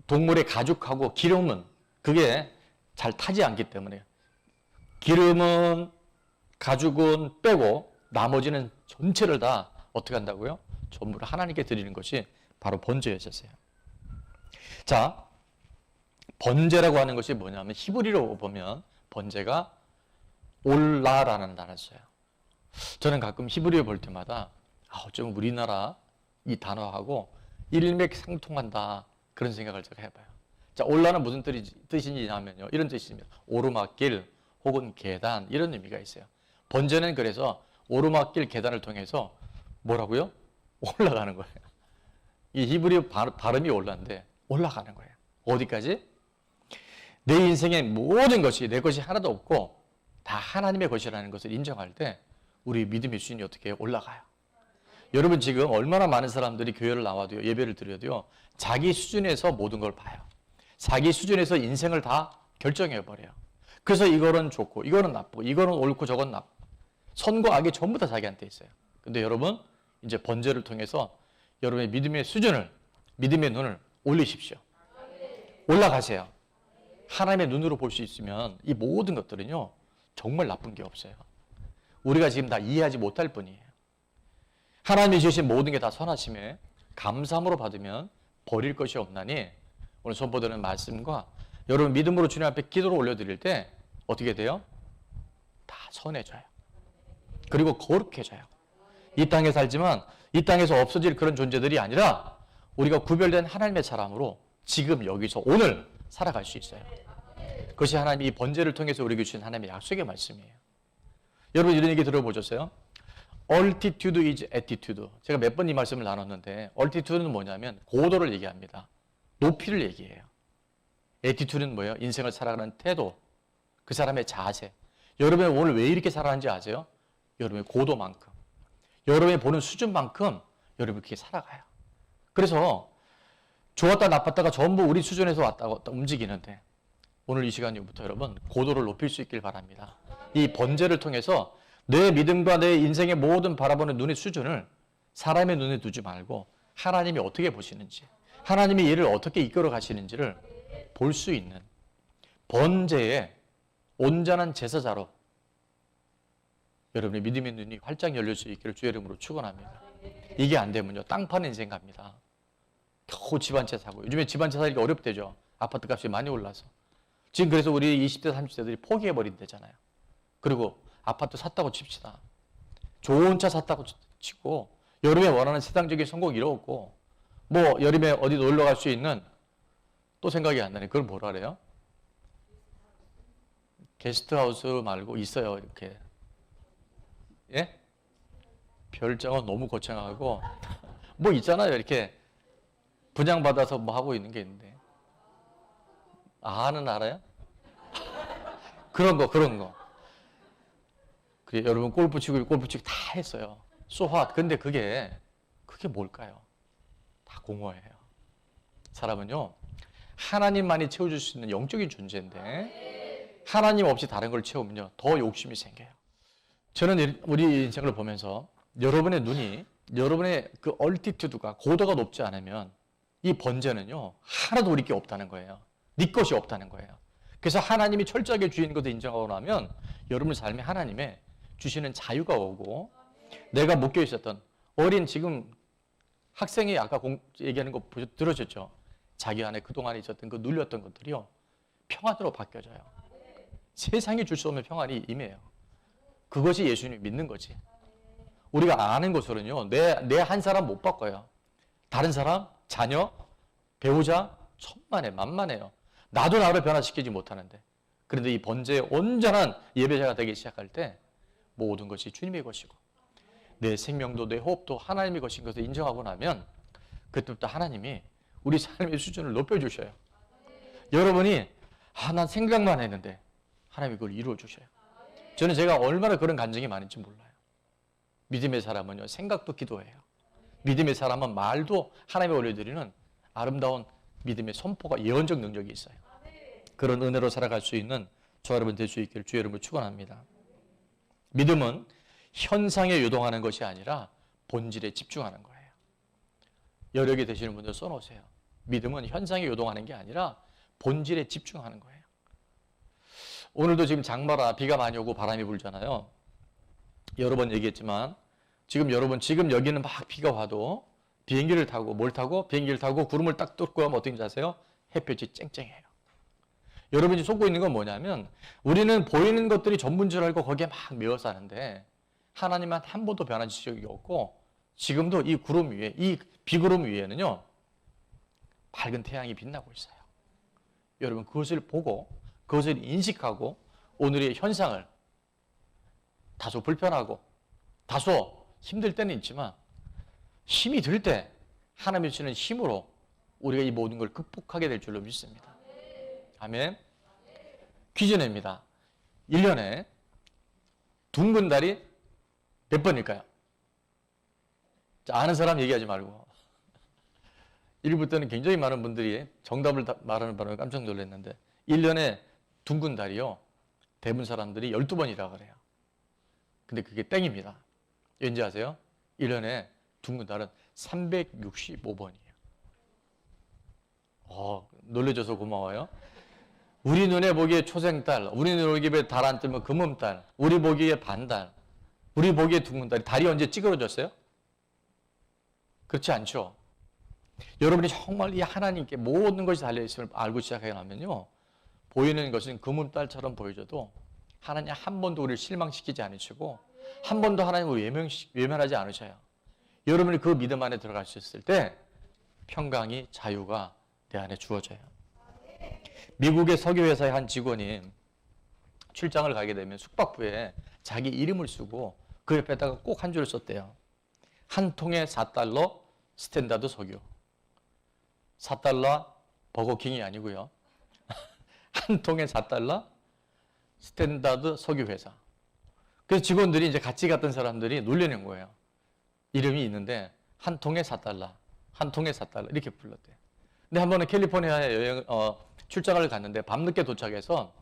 동물의 가죽하고 기름은 그게 잘 타지 않기 때문에 기름은 가죽은 빼고 나머지는 전체를 다 어떻게 한다고요? 전부 하나님께 드리는 것이 바로 번제였었어요. 자, 번제라고 하는 것이 뭐냐면 히브리로 보면 번제가 올라라는 단어를 써요. 저는 가끔 히브리어 볼 때마다 어쩌면 우리나라 이 단어하고 일맥상통한다 그런 생각을 제가 해봐요. 자, 올라는 무슨 뜻이냐면요 이런 뜻입니다. 오르막길 혹은 계단 이런 의미가 있어요. 번제는 그래서 오르막길 계단을 통해서 뭐라고요? 올라가는 거예요. 이 히브리어 발음이 올라인데 올라가는 거예요. 어디까지? 내 인생의 모든 것이 내 것이 하나도 없고 다 하나님의 것이라는 것을 인정할 때 우리 믿음의 수준이 어떻게 올라가요. 여러분 지금 얼마나 많은 사람들이 교회를 나와도요 예배를 드려도요 자기 수준에서 모든 걸 봐요. 자기 수준에서 인생을 다 결정해버려요. 그래서 이거는 좋고 이거는 나쁘고 이거는 옳고 저건 나쁘고 선과 악이 전부 다 자기한테 있어요. 근데 여러분 이제 번제를 통해서 여러분의 믿음의 수준을 믿음의 눈을 올리십시오. 올라가세요. 하나님의 눈으로 볼 수 있으면 이 모든 것들은요 정말 나쁜 게 없어요. 우리가 지금 다 이해하지 못할 뿐이에요. 하나님이 주신 모든 게 다 선하심에 감사함으로 받으면 버릴 것이 없나니 오늘 선포되는 말씀과 여러분 믿음으로 주님 앞에 기도를 올려드릴 때 어떻게 돼요? 다 선해져요. 그리고 거룩해져요. 이 땅에 살지만 이 땅에서 없어질 그런 존재들이 아니라 우리가 구별된 하나님의 사람으로 지금 여기서 오늘 살아갈 수 있어요. 그것이 하나님이 이 번제를 통해서 우리에게 주신 하나님의 약속의 말씀이에요. 여러분 이런 얘기 들어보셨어요? Altitude is attitude. 제가 몇 번 이 말씀을 나눴는데 Altitude는 뭐냐면 고도를 얘기합니다. 높이를 얘기해요. Attitude는 뭐예요? 인생을 살아가는 태도, 그 사람의 자세. 여러분이 오늘 왜 이렇게 살아가는지 아세요? 여러분의 고도만큼, 여러분이 보는 수준만큼 여러분이 그렇게 살아가요. 그래서 좋았다 나빴다가 전부 우리 수준에서 왔다 움직이는데 오늘 이 시간부터 여러분 고도를 높일 수 있길 바랍니다. 이 번제를 통해서 내 믿음과 내 인생의 모든 바라보는 눈의 수준을 사람의 눈에 두지 말고 하나님이 어떻게 보시는지 하나님이 이를 어떻게 이끌어 가시는지를 볼 수 있는 번제의 온전한 제사자로 여러분의 믿음의 눈이 활짝 열릴 수 있기를 주의 이름으로 축원합니다. 이게 안 되면요 땅 파는 인생 갑니다. 겨우 집 한 채 사고 요즘에 집 한 채 사기가 어렵대죠. 아파트 값이 많이 올라서 지금 그래서 우리 20대 30대들이 포기해버린대잖아요. 그리고 아파트 샀다고 칩시다. 좋은 차 샀다고 치고 여름에 원하는 세상적인 성공 이루었고 뭐 여름에 어디 놀러 갈 수 있는 또 생각이 안 나네. 그걸 뭐라 그래요? 게스트하우스 말고 있어요. 이렇게 예? 별장은 너무 거창하고 뭐 있잖아요. 이렇게 분양받아서 뭐 하고 있는 게 있는데 아는 알아요? 그런 거 그래, 여러분 골프 치고 다 했어요. So what? 근데 그게 뭘까요? 다 공허해요. 사람은요 하나님만이 채워줄 수 있는 영적인 존재인데 하나님 없이 다른 걸 채우면요 더 욕심이 생겨요. 저는 우리 인생을 보면서 여러분의 눈이 여러분의 그 얼티튜드가 고도가 높지 않으면 이 번제는요 하나도 우리 게 없다는 거예요. 네 것이 없다는 거예요. 그래서 하나님이 철저하게 주인 것을 인정하고 나면 여러분 삶에 하나님의 주시는 자유가 오고 내가 묶여 있었던 어린 지금 학생이 아까 얘기하는 거 들으셨죠? 자기 안에 그동안 있었던 그 눌렸던 것들이요 평안으로 바뀌어져요. 세상이 줄 수 없는 평안이 임해요. 그것이 예수님 믿는 거지. 우리가 아는 것으로는요 내 한 사람 못 바꿔요. 다른 사람, 자녀, 배우자 천만에 만만해요. 나도 나를 변화시키지 못하는데 그런데 이 번제의 온전한 예배자가 되기 시작할 때 모든 것이 주님의 것이고 내 생명도 내 호흡도 하나님의 것인 것을 인정하고 나면 그때부터 하나님이 우리 삶의 수준을 높여주셔요. 여러분이 난 생각만 했는데 하나님이 그걸 이루어 주셔요. 저는 제가 얼마나 그런 간증이 많은지 몰라요. 믿음의 사람은요, 생각도 기도해요. 믿음의 사람은 말도 하나님의 올려드리는 아름다운 믿음의 선포가 예언적 능력이 있어요. 그런 은혜로 살아갈 수 있는 저 여러분 될 수 있기를 주의 이름으로 축원합니다. 믿음은 현상에 요동하는 것이 아니라 본질에 집중하는 거예요. 여력이 되시는 분들 써놓으세요. 믿음은 현상에 요동하는 게 아니라 본질에 집중하는 거예요. 오늘도 지금 장마라 비가 많이 오고 바람이 불잖아요. 여러 번 얘기했지만 지금 여기는 막 비가 와도 비행기를 타고 비행기를 타고 구름을 딱 뚫고 하면 어떻게 아세요? 햇볕이 쨍쨍해요. 여러분이 속고 있는 건 뭐냐면 우리는 보이는 것들이 전부인 줄 알고 거기에 막 매여 사는데 하나님은 한 번도 변하신 적이 없고 지금도 이 구름 위에, 이 비구름 위에는요 밝은 태양이 빛나고 있어요. 여러분 그것을 보고 그것을 인식하고 오늘의 현상을 다소 불편하고 다소 힘들 때는 있지만 힘이 들 때 하나님이 주시는 힘으로 우리가 이 모든 걸 극복하게 될 줄로 믿습니다. 아멘. 퀴즈 냅니다. 1년에 둥근 달이 몇 번일까요? 자, 아는 사람 얘기하지 말고. 1부 때는 굉장히 많은 분들이 정답을 말하는 바람에 깜짝 놀랐는데 1년에 둥근 달이요. 대부분 사람들이 12번이라 그래요. 근데 그게 땡입니다. 왠지 아세요? 1년에 둥근 달은 365번이에요. 놀래줘서 고마워요. 우리 눈에 보기에 초생달, 우리 눈에 보기에 달 안 뜨면 금음달, 우리 보기에 반달, 우리 보기에 둥근 달이 달이 언제 찌그러졌어요? 그렇지 않죠. 여러분이 정말 이 하나님께 모든 것이 달려있음을 알고 시작하게 나면요. 보이는 것은 금음달처럼 보여져도 하나님 한 번도 우리를 실망시키지 않으시고 한 번도 하나님을 외면하지 않으셔요. 여러분이 그 믿음 안에 들어갈 수 있을 때 평강이 자유가 내 안에 주어져요. 미국의 석유회사의 한 직원이 출장을 가게 되면 숙박부에 자기 이름을 쓰고 그 옆에다가 꼭 한 줄을 썼대요. 한 통에 4달러 스탠다드 석유. 4달러 버거킹이 아니고요. 한 통에 4달러 스탠다드 석유회사. 그래서 직원들이 이제 같이 갔던 사람들이 놀려낸 거예요. 이름이 있는데 한 통에 4달러, 한 통에 4달러 이렇게 불렀대요. 근데 한 번은 캘리포니아에 출장을 갔는데 밤늦게 도착해서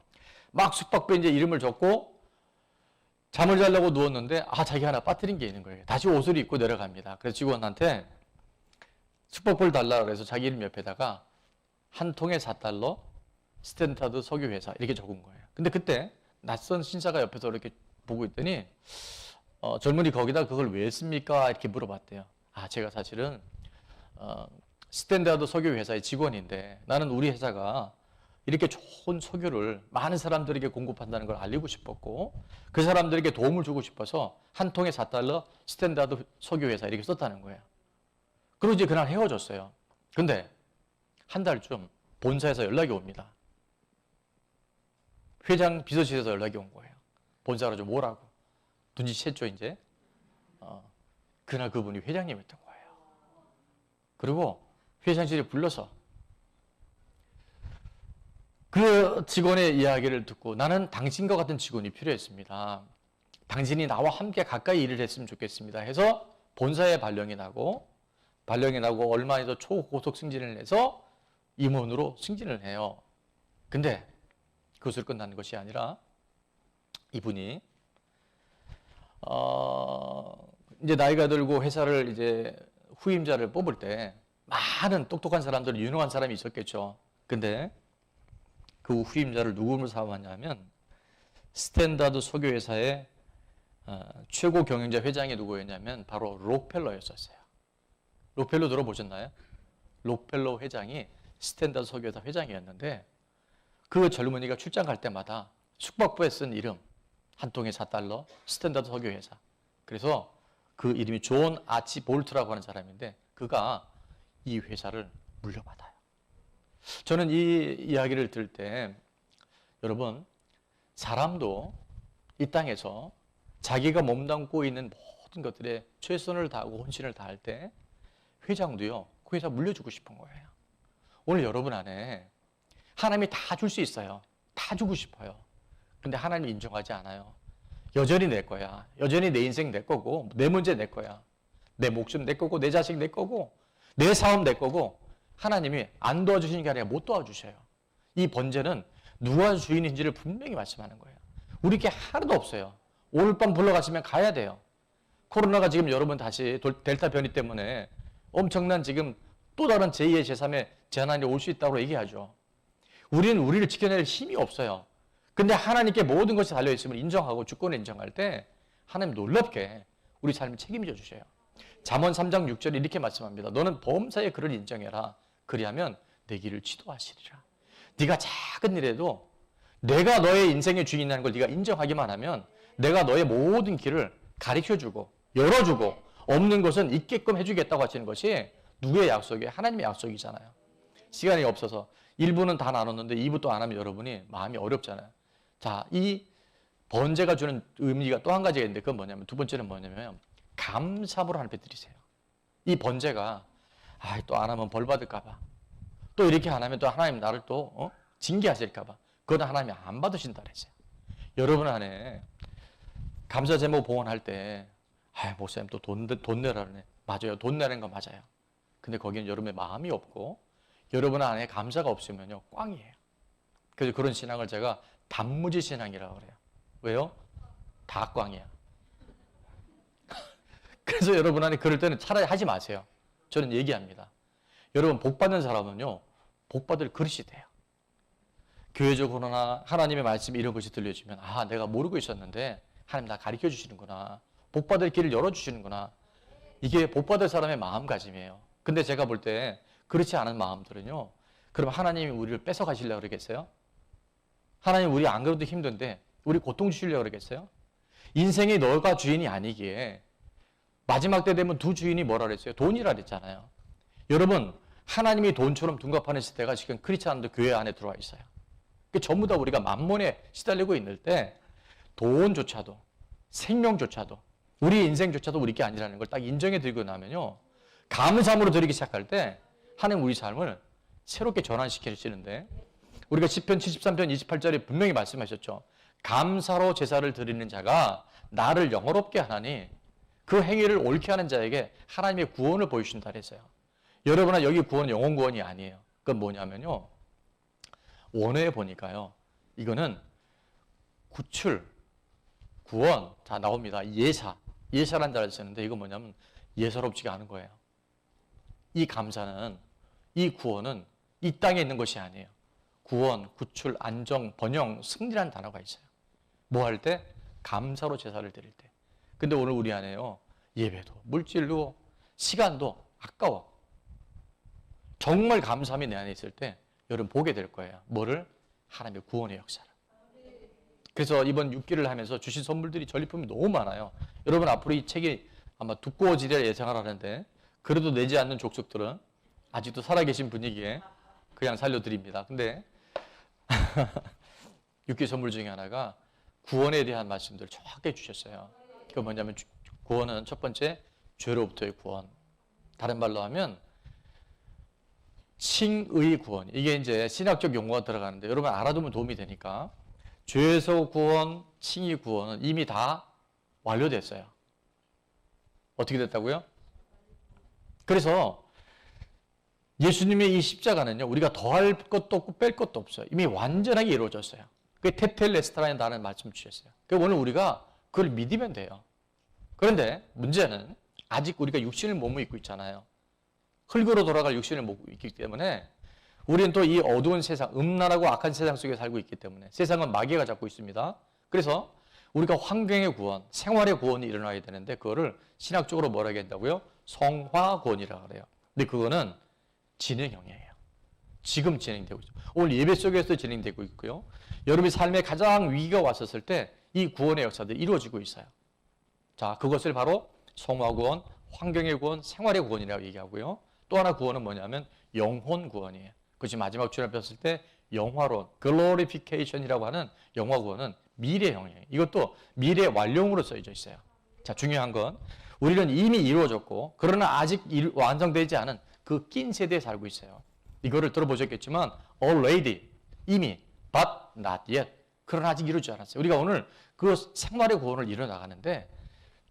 막 숙박부에 이제 이름을 적고 잠을 자려고 누웠는데 자기 하나 빠뜨린 게 있는 거예요. 다시 옷을 입고 내려갑니다. 그래서 직원한테 숙박비를 달라 그래서 자기 이름 옆에다가 한 통에 4달러 스탠다드 석유회사 이렇게 적은 거예요. 근데 그때 낯선 신사가 옆에서 이렇게 보고 있더니 젊은이 거기다 그걸 왜 씁니까? 이렇게 물어봤대요. 제가 사실은 스탠다드 석유회사의 직원인데 나는 우리 회사가 이렇게 좋은 석유를 많은 사람들에게 공급한다는 걸 알리고 싶었고 그 사람들에게 도움을 주고 싶어서 한 통에 4달러 스탠다드 석유회사 이렇게 썼다는 거예요. 그리고 이제 그날 헤어졌어요. 근데 한 달쯤 본사에서 연락이 옵니다. 회장 비서실에서 연락이 온 거예요. 본사로 좀 오라고. 눈치챘죠 이제. 그날 그분이 회장님이었던 거예요. 그리고 회장실에 불러서 그 직원의 이야기를 듣고 나는 당신과 같은 직원이 필요했습니다. 당신이 나와 함께 가까이 일을 했으면 좋겠습니다. 해서 본사에 발령이 나고 얼마 있어 초고속 승진을 해서 임원으로 승진을 해요. 근데 그것으로 끝나는 것이 아니라 이분이 이제 나이가 들고 회사를 이제 후임자를 뽑을 때 많은 똑똑한 사람들, 유능한 사람이 있었겠죠. 근데 그 후임자를 누구로 삼았냐면 스탠다드 석유회사의 최고 경영자 회장이 누구였냐면 바로 록펠러였었어요. 록펠러 들어보셨나요? 록펠러 회장이 스탠다드 석유회사 회장이었는데 그 젊은이가 출장 갈 때마다 숙박부에 쓴 이름 한 통에 4달러 스탠다드 석유회사. 그래서 그 이름이 존 아치볼트라고 하는 사람인데 그가 이 회사를 물려받아요. 저는 이 이야기를 들을 때 여러분 사람도 이 땅에서 자기가 몸담고 있는 모든 것들에 최선을 다하고 혼신을 다할 때 회장도요, 그 회사 물려주고 싶은 거예요. 오늘 여러분 안에 하나님이 다 줄 수 있어요. 다 주고 싶어요. 근데 하나님 인정하지 않아요. 여전히 내 거야. 여전히 내 인생 내 거고, 내 문제 내 거야. 내 목숨 내 거고, 내 자식 내 거고, 내 사업 내 거고, 하나님이 안 도와주시는 게 아니라 못 도와주셔요. 이 번제는 누가 주인인지를 분명히 말씀하는 거예요. 우리 게 하나도 없어요. 오늘 밤 불러가시면 가야 돼요. 코로나가 지금 여러분 다시 델타 변이 때문에 엄청난 지금 또 다른 제2의 제3의 재난이 올 수 있다고 얘기하죠. 우리는 우리를 지켜낼 힘이 없어요. 근데 하나님께 모든 것이 달려있음을 인정하고 주권을 인정할 때 하나님 놀랍게 우리 삶을 책임져 주셔요. 잠언 3장 6절에 이렇게 말씀합니다. 너는 범사의 그를 인정해라. 그리하면 내 길을 지도하시리라. 네가 작은 일에도 내가 너의 인생의 주인이라는 걸 네가 인정하기만 하면 내가 너의 모든 길을 가르쳐주고 열어주고 없는 것은 있게끔 해주겠다고 하시는 것이 누구의 약속이에요? 하나님의 약속이잖아요. 시간이 없어서 1부는 다 나눴는데 2부 또 안 하면 여러분이 마음이 어렵잖아요. 자, 이 번제가 주는 의미가 또 한 가지가 있는데 그건 뭐냐면 두 번째는 뭐냐면 감사함으로 하나님 앞에 드리세요. 이 번제가 또 안 하면 벌 받을까 봐. 또 이렇게 안 하면 또 하나님 나를 또 징계하실까 봐. 그건 하나님이 안 받으신다 그랬어요. 여러분 안에 감사 제목 봉헌할 때 목사님 또 돈 내라 그러네. 맞아요. 돈 내는 거 맞아요. 근데 거기는 여러분의 마음이 없고 여러분 안에 감사가 없으면요 꽝이에요. 그래서 그런 신앙을 제가 단무지 신앙이라고 그래요. 왜요? 다 꽝이야. 그래서 여러분 안에 그럴 때는 차라리 하지 마세요. 저는 얘기합니다. 여러분 복 받는 사람은요 복 받을 그릇이 돼요. 교회적으로나 하나님의 말씀 이런 것이 들려주면 내가 모르고 있었는데 하나님 나 가르쳐 주시는구나. 복 받을 길을 열어 주시는구나. 이게 복 받을 사람의 마음가짐이에요. 근데 제가 볼 때 그렇지 않은 마음들은요. 그럼 하나님이 우리를 뺏어 가시려고 그러겠어요? 하나님 우리 안 그래도 힘든데 우리 고통 주시려고 그러겠어요? 인생이 너가 주인이 아니기에 마지막 때 되면 두 주인이 뭐라 그랬어요? 돈이라 그랬잖아요. 여러분 하나님이 돈처럼 둔갑하는 시대가 지금 크리스찬도 교회 안에 들어와 있어요. 전부 다 우리가 만몬에 시달리고 있을 때 돈조차도 생명조차도 우리 인생조차도 우리 게 아니라는 걸 딱 인정해 드리고 나면요. 감사함으로 드리기 시작할 때 하나님 우리 삶을 새롭게 전환시키시는데 우리가 시편 73편 28절에 분명히 말씀하셨죠. 감사로 제사를 드리는 자가 나를 영화롭게 하나니 그 행위를 옳게 하는 자에게 하나님의 구원을 보여주신다 그랬어요. 여러분아 여기 구원은 영혼 구원이 아니에요. 그건 뭐냐면요. 원어에 보니까요. 이거는 구출, 구원 다 나옵니다. 예사라는 단어를 쓰는데 이건 뭐냐면 예사롭지가 않은 거예요. 이 감사는 이 구원은 이 땅에 있는 것이 아니에요. 구원, 구출, 안정, 번영, 승리라는 단어가 있어요. 뭐 할 때? 감사로 제사를 드릴 때. 근데 오늘 우리 안에요. 예배도, 물질도, 시간도 아까워. 정말 감사함이 내 안에 있을 때 여러분 보게 될 거예요. 뭐를? 하나님의 구원의 역사를. 그래서 이번 6기를 하면서 주신 선물들이 전리품이 너무 많아요. 여러분 앞으로 이 책이 아마 두꺼워지리라 예상을 하는데 그래도 내지 않는 족속들은 아직도 살아계신 분위기에 그냥 살려드립니다. 근데 6기 선물 중에 하나가 구원에 대한 말씀들을 정확하게 주셨어요. 그게 뭐냐면 구원은 첫 번째 죄로부터의 구원. 다른 말로 하면 칭의 구원. 이게 이제 신학적 용어가 들어가는데 여러분 알아두면 도움이 되니까 죄에서 구원, 칭의 구원은 이미 다 완료됐어요. 어떻게 됐다고요? 그래서 예수님의 이 십자가는요. 우리가 더할 것도 없고 뺄 것도 없어요. 이미 완전하게 이루어졌어요. 그게 테텔레스타라는 단어를 말씀 주셨어요. 그러니까 오늘 우리가 그걸 믿으면 돼요. 그런데 문제는 아직 우리가 육신을 몸을 입고 있잖아요. 흙으로 돌아갈 육신을 몸을 입기 때문에 우리는 또 이 어두운 세상, 음란하고 악한 세상 속에 살고 있기 때문에 세상은 마귀가 잡고 있습니다. 그래서 우리가 환경의 구원, 생활의 구원이 일어나야 되는데 그거를 신학적으로 뭐라고 한다고요? 성화 구원이라고 그래요. 근데 그거는 진행형이에요. 지금 진행되고 있죠. 오늘 예배 속에서 진행되고 있고요. 여러분의 삶에 가장 위기가 왔었을 때 이 구원의 역사들이 이루어지고 있어요. 자, 그것을 바로 성화 구원, 환경의 구원, 생활의 구원이라고 얘기하고요. 또 하나 구원은 뭐냐면 영혼 구원이에요. 그것이 마지막 주님 앞에 섰을 때 영화론, glorification이라고 하는 영화 구원은 미래형이에요. 이것도 미래 완료형으로 써져 있어요. 자, 중요한 건 우리는 이미 이루어졌고 그러나 아직 완성되지 않은 그 낀 세대에 살고 있어요. 이거를 들어보셨겠지만 already, 이미, but not yet. 그러나 아직 이루지 않았어요. 우리가 오늘 그 생활의 구원을 이뤄나가는데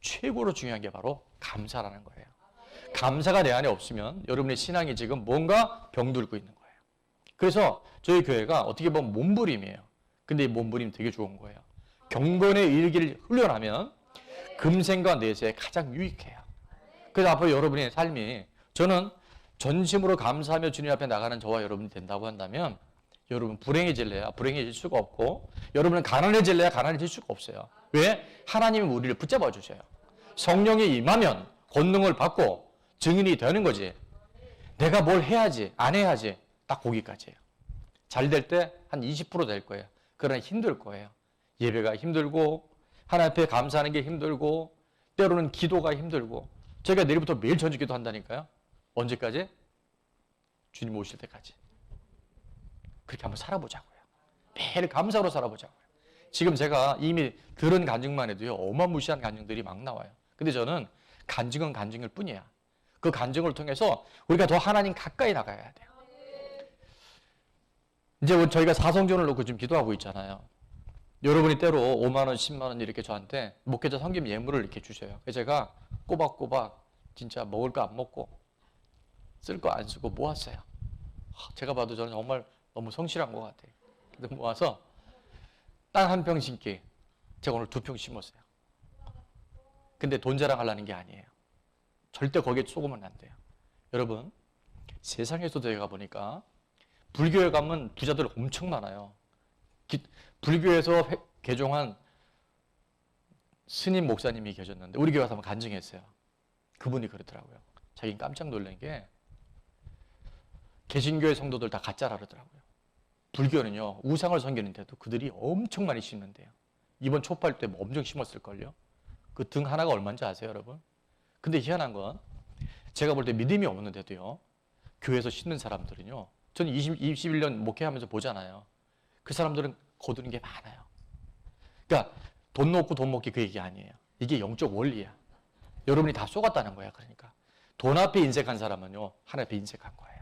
최고로 중요한 게 바로 감사라는 거예요. 감사가 내 안에 없으면 여러분의 신앙이 지금 뭔가 병들고 있는 거예요. 그래서 저희 교회가 어떻게 보면 몸부림이에요. 근데 이 몸부림 되게 좋은 거예요. 경건의 일기를 훈련하면 금생과 내세에 가장 유익해요. 그래서 앞으로 여러분의 삶이, 저는 전심으로 감사하며 주님 앞에 나가는 저와 여러분이 된다고 한다면 여러분 불행해질래야 불행해질 수가 없고, 여러분은 가난해질래야 가난해질 수가 없어요. 왜? 하나님이 우리를 붙잡아 주셔요. 성령이 임하면 권능을 받고 증인이 되는 거지. 내가 뭘 해야지 안 해야지 딱 거기까지예요. 잘 될 때 한 20% 될 거예요. 그러나 힘들 거예요. 예배가 힘들고 하나님 앞에 감사하는 게 힘들고 때로는 기도가 힘들고. 제가 내일부터 매일 저녁기도 한다니까요. 언제까지? 주님 오실 때까지. 그렇게 한번 살아보자고요. 매일 감사로 살아보자고요. 지금 제가 이미 들은 간증만 해도요, 어마무시한 간증들이 막 나와요. 근데 저는 간증은 간증일 뿐이야. 그 간증을 통해서 우리가 더 하나님 가까이 나가야 돼요. 이제 저희가 사성전을 놓고 지금 기도하고 있잖아요. 여러분이 때로 5만 원, 10만 원 이렇게 저한테 목회자 섬김 예물을 이렇게 주셔요. 그래서 제가 꼬박꼬박 진짜 먹을 거 안 먹고 쓸 거 안 쓰고 모았어요. 제가 봐도 저는 정말 너무 성실한 것 같아요. 근데 모아서 땅 한 평 심기, 제가 오늘 2평 심었어요. 근데 돈 자랑하려는 게 아니에요. 절대 거기에 쏘으면 안 돼요. 여러분, 세상에서 제가 보니까 불교에 가면 부자들 엄청 많아요. 불교에서 개종한 스님 목사님이 계셨는데 우리 교회 가서 한번 간증했어요. 그분이 그러더라고요. 자기는 깜짝 놀란 게 개신교의 성도들 다 가짜라 그러더라고요. 불교는요, 우상을 섬기는데도 그들이 엄청 많이 심는데요. 이번 초팔 때 엄청 심었을걸요. 그 등 하나가 얼마인지 아세요, 여러분? 근데 희한한 건 제가 볼 때 믿음이 없는데도요, 교회에서 심는 사람들은요, 저는 21년 목회하면서 보잖아요. 그 사람들은 거두는 게 많아요. 그러니까 돈 놓고 돈 먹기 그 얘기 아니에요. 이게 영적 원리야. 여러분이 다 쏘갔다는 거야. 그러니까 돈 앞에 인색한 사람은요, 하나님 앞에 인색한 거예요.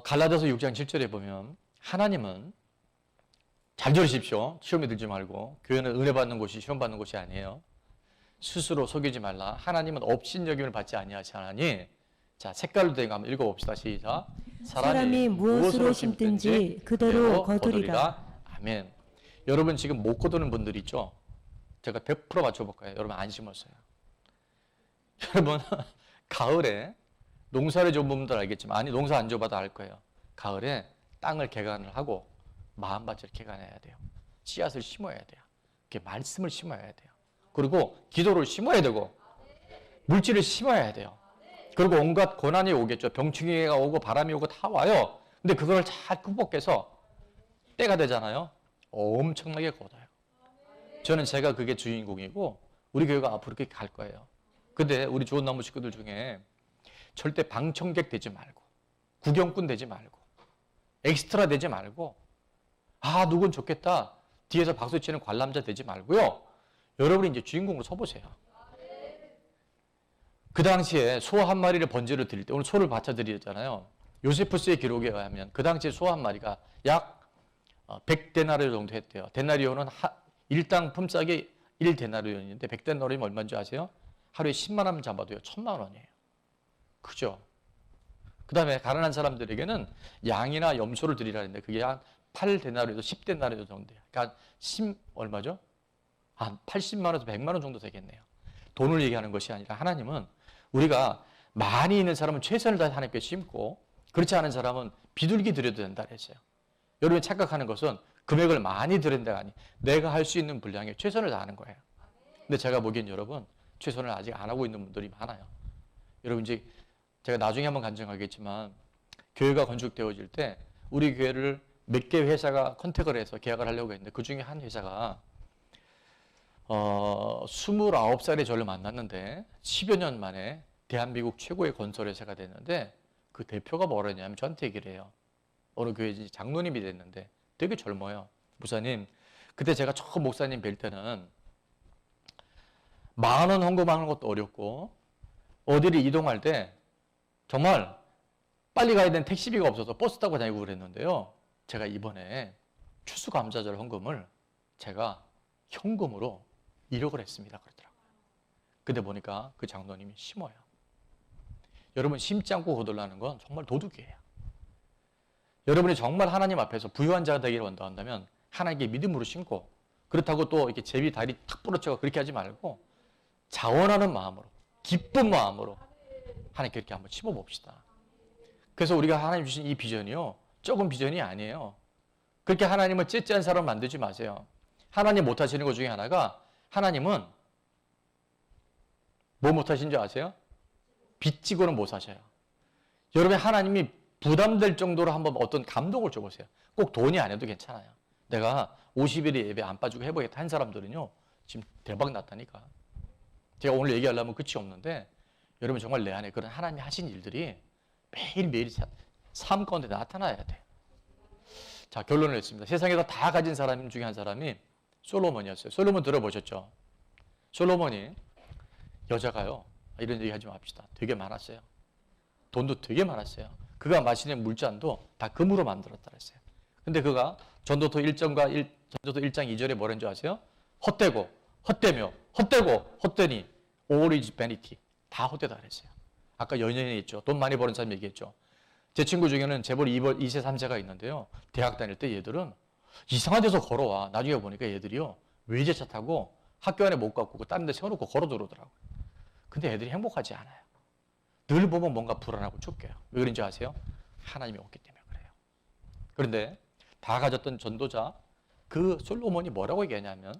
갈라디아서 6장 7절에 보면 하나님은, 잘 들으십시오. 시험에 들지 말고. 교회는 은혜 받는 곳이 시험 받는 곳이 아니에요. 스스로 속이지 말라. 하나님은 업신여김을 받지 아니하시나니. 자, 색깔로 된 거 한번 읽어봅시다. 시작. 사람이 무엇으로 심든지 그대로 거두리라. 아멘. 여러분 지금 못 거두는 분들 있죠? 제가 100% 맞춰볼까요? 여러분 안 심었어요. 여러분 가을에 농사를 좀 분들 알겠지만, 아니 농사 안 줘봐도 알 거예요. 가을에 땅을 개간을 하고 마음밭을 개간해야 돼요. 씨앗을 심어야 돼요. 이렇게 말씀을 심어야 돼요. 그리고 기도를 심어야 되고 물질을 심어야 돼요. 그리고 온갖 고난이 오겠죠. 병충해가 오고 바람이 오고 다 와요. 근데 그걸 잘 극복해서 때가 되잖아요. 엄청나게 거둬요. 저는 제가 그게 주인공이고 우리 교회가 앞으로 그렇게 갈 거예요. 근데 우리 좋은 나무 식구들 중에 절대 방청객 되지 말고 구경꾼 되지 말고 엑스트라 되지 말고 아 누군 좋겠다 뒤에서 박수 치는 관람자 되지 말고요. 여러분이 이제 주인공으로 서보세요. 그 당시에 소 한 마리를 번제로 드릴 때, 오늘 소를 바쳐 드리잖아요. 요세푸스의 기록에 의하면 그 당시에 소 한 마리가 약 100데나리오 정도 했대요. 데나리오는 일당 품삯이 1데나리오인데 100데나리오면 얼마인지 아세요? 하루에 10만 원 잡아도요 1000만 원이에요. 그죠? 그 다음에 가난한 사람들에게는 양이나 염소를 드리라는데 그게 한 8데나리오, 10데나리오 정도 돼요. 그러니까 얼마죠? 한 80만 원에서 100만 원 정도 되겠네요. 돈을 얘기하는 것이 아니라 하나님은 우리가 많이 있는 사람은 최선을 다해 하나님께 심고 그렇지 않은 사람은 비둘기 드려도 된다 그랬어요. 여러분이 착각하는 것은 금액을 많이 드린다가 아니 내가 할 수 있는 분량에 최선을 다하는 거예요. 근데 제가 보기엔 여러분 최선을 아직 안 하고 있는 분들이 많아요. 여러분 이제 제가 나중에 한번 간증하겠지만 교회가 건축되어질 때 우리 교회를 몇 개 회사가 컨택을 해서 계약을 하려고 했는데 그 중에 한 회사가 29살에 저를 만났는데 10여 년 만에 대한민국 최고의 건설 회사가 됐는데 그 대표가 뭐라 했냐면 저한테 얘기를 해요. 어느 교회 장로님이 됐는데 되게 젊어요. 목사님, 그때 제가 처음 목사님 뵐 때는 10,000원 헌금하는 것도 어렵고 어디를 이동할 때 정말 빨리 가야 되는 택시비가 없어서 버스 타고 다니고 그랬는데요. 제가 이번에 추수감사절 헌금을 제가 현금으로 1억을 했습니다. 그러더라고요. 근데 보니까 그 장로님이 심어요. 여러분, 심지 않고 거둘라는 건 정말 도둑이에요. 여러분이 정말 하나님 앞에서 부유한 자가 되기를 원한다면 하나님께 믿음으로 심고, 그렇다고 또 이렇게 제비 다리 탁 부러쳐가 그렇게 하지 말고 자원하는 마음으로, 기쁜 마음으로 하나님께 이렇게 한번 심어봅시다. 그래서 우리가 하나님 주신 이 비전이요, 조금 비전이 아니에요. 그렇게 하나님을 째째한 사람 만들지 마세요. 하나님 못하시는 것 중에 하나가, 하나님은 뭐 못하신 줄 아세요? 빚지고는 못 사셔요. 여러분, 하나님이 부담될 정도로 한번 어떤 감동을 줘보세요. 꼭 돈이 아니어도 괜찮아요. 내가 50일에 예배 안 빠지고 해보겠다 한 사람들은요, 지금 대박 났다니까. 제가 오늘 얘기하려면 끝이 없는데, 여러분 정말 내 안에 그런 하나님이 하신 일들이 매일매일 삶 가운데 나타나야 돼요. 자, 결론을 냈습니다. 세상에서 다 가진 사람 중에 한 사람이 솔로몬이었어요. 솔로몬 들어보셨죠? 솔로몬이 여자가요, 이런 얘기 하지 맙시다, 되게 많았어요. 돈도 되게 많았어요. 그가 마시는 물잔도 다 금으로 만들었다 그랬어요. 근데 그가 전도서 1장 2절에 뭐라는 줄 아세요? 헛되고 헛되며 헛되고 헛되니 all is vanity. 다 헛되다 그랬어요. 아까 연예인이 있죠. 돈 많이 버는 사람 얘기했죠. 제 친구 중에는 재벌 2세 3세가 있는데요. 대학 다닐 때 얘들은 이상한 데서 걸어와. 나중에 보니까 얘들이요, 외제차 타고 학교 안에 못 갖고 다른 데 세워놓고 걸어 들어오더라고요. 근데 애들이 행복하지 않아요. 늘 보면 뭔가 불안하고 쫓겨요. 왜 그런지 아세요? 하나님이 없기 때문에 그래요. 그런데 다 가졌던 전도자 그 솔로몬이 뭐라고 얘기하냐면,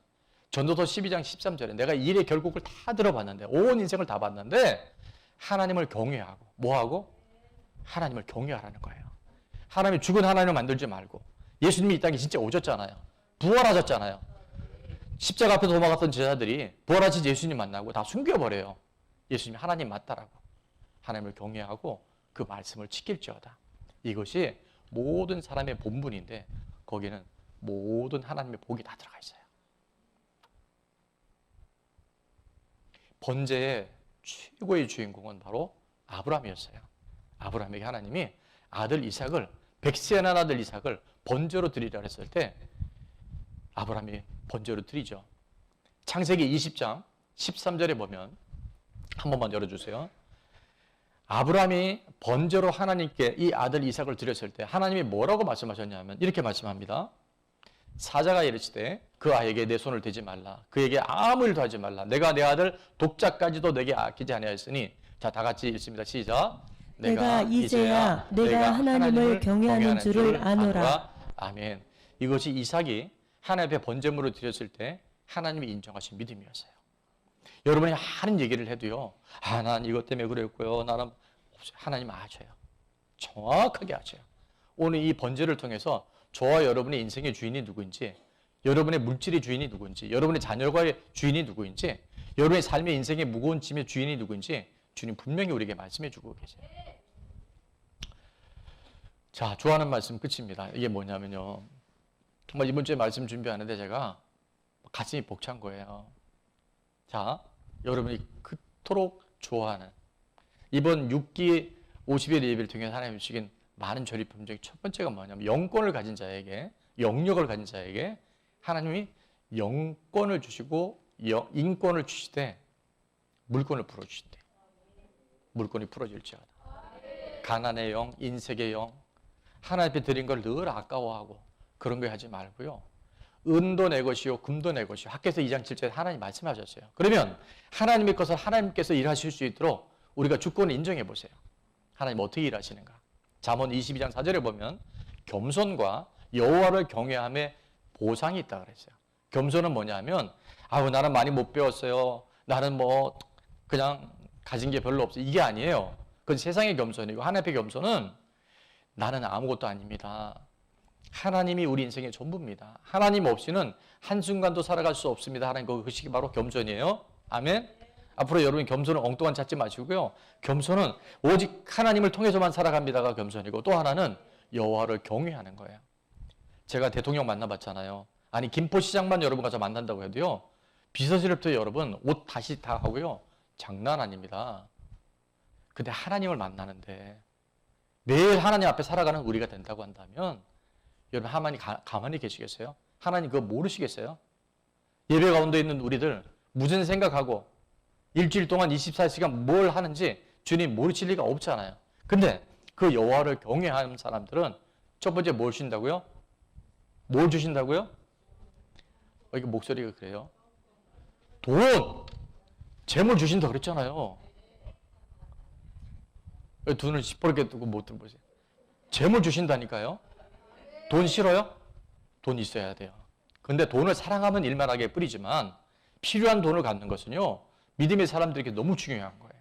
전도서 12장 13절에 내가 일의 결국을 다 들어봤는데, 온 인생을 다 봤는데 하나님을 경외하고, 뭐하고? 하나님을 경외하라는 거예요. 하나님이 죽은 하나님을 만들지 말고, 예수님이 이 땅에 진짜 오셨잖아요. 부활하셨잖아요. 십자가 앞에 도망갔던 제자들이 부활하신 예수님 만나고 다 숨겨버려요. 예수님이 하나님 맞다라고. 하나님을 경외하고 그 말씀을 지킬지어다. 이것이 모든 사람의 본분인데 거기는 모든 하나님의 복이 다 들어가 있어요. 번제의 최고의 주인공은 바로 아브라함이었어요. 아브라함에게 하나님이 아들 이삭을, 백세 난 아들 이삭을 번제로 드리라 했을 때 아브라함이 번제로 드리죠. 창세기 20장 13절에 보면, 한 번만 열어주세요. 아브라함이 번제로 하나님께 이 아들 이삭을 드렸을 때 하나님이 뭐라고 말씀하셨냐면 이렇게 말씀합니다. 사자가 이르시되 그 아이에게 내 손을 대지 말라. 그에게 아무 일도 하지 말라. 내가 내 아들 독자까지도 내게 아끼지 아니하였으니. 자, 다 같이 읽습니다. 시작. 내가 이제야 내가 하나님을 경외하는 줄을 아노라. 아멘. 이것이 이삭이 하나님 앞에 번제물을 드렸을 때 하나님이 인정하신 믿음이었어요. 여러분이 하는 얘기를 해도요, 난 이것 때문에 그랬고요, 나는 하나님 아셔요. 정확하게 아셔요. 오늘 이 번제를 통해서 저와 여러분의 인생의 주인이 누구인지, 여러분의 물질의 주인이 누구인지, 여러분의 자녀과의 주인이 누구인지, 여러분의 삶의 인생의 무거운 짐의 주인이 누구인지 주님 분명히 우리에게 말씀해 주고 계세요. 자, 좋아하는 말씀 끝입니다. 이게 뭐냐면요, 정말 이번 주에 말씀 준비하는데 제가 가슴이 벅찬 거예요. 자, 여러분이 그토록 좋아하는 이번 6기 50일 예배를 통해 하나님 주신 많은 전리품 중에 첫 번째가 뭐냐면, 영권을 가진 자에게, 영역을 가진 자에게 하나님이 영권을 주시고 인권을 주시되 물권을 풀어주신대. 물권이 풀어질지어다. 가난의 영, 인색의 영, 하나님 앞에 드린 걸 늘 아까워하고 그런 거 하지 말고요. 은도 내 것이요 금도 내 것이요. 학개서 2장 7절에 하나님 말씀하셨어요. 그러면 하나님의 것을 하나님께서 일하실 수 있도록 우리가 주권을 인정해 보세요. 하나님 어떻게 일하시는가? 잠언 22장 4절에 보면 겸손과 여호와를 경외함에 보상이 있다 그랬어요. 겸손은 뭐냐면, 나는 많이 못 배웠어요. 나는 뭐 그냥 가진 게 별로 없어요. 이게 아니에요. 그건 세상의 겸손이고, 하나님 앞의 겸손은 나는 아무것도 아닙니다. 하나님이 우리 인생의 전부입니다. 하나님 없이는 한순간도 살아갈 수 없습니다. 하나님, 그것이 바로 겸손이에요. 아멘. 앞으로 여러분 겸손은 엉뚱한 찾지 마시고요. 겸손은 오직 하나님을 통해서만 살아갑니다가 겸손이고, 또 하나는 여호와를 경외하는 거예요. 제가 대통령 만나봤잖아요. 아니 김포시장만 여러분 가서 만난다고 해도요. 비서실부터 여러분 옷 다시 다 하고요. 장난 아닙니다. 근데 하나님을 만나는데 매일 하나님 앞에 살아가는 우리가 된다고 한다면 여러분 하나님 가만히 계시겠어요? 하나님 그거 모르시겠어요? 예배 가운데 있는 우리들 무슨 생각하고 일주일 동안 24시간 뭘 하는지 주님 모르실 리가 없잖아요. 근데 그 여호와를 경외하는 사람들은 첫 번째 뭘 주신다고요? 뭘 주신다고요? 이게 목소리가 그래요. 돈, 재물 주신다 그랬잖아요. 왜 눈을 시퍼렇게 뜨고 못 들어보세요? 재물 주신다니까요. 돈 싫어요? 돈 있어야 돼요. 근데 돈을 사랑하면 일만하게 뿌리지만 필요한 돈을 갖는 것은요. 믿음의 사람들에게 너무 중요한 거예요.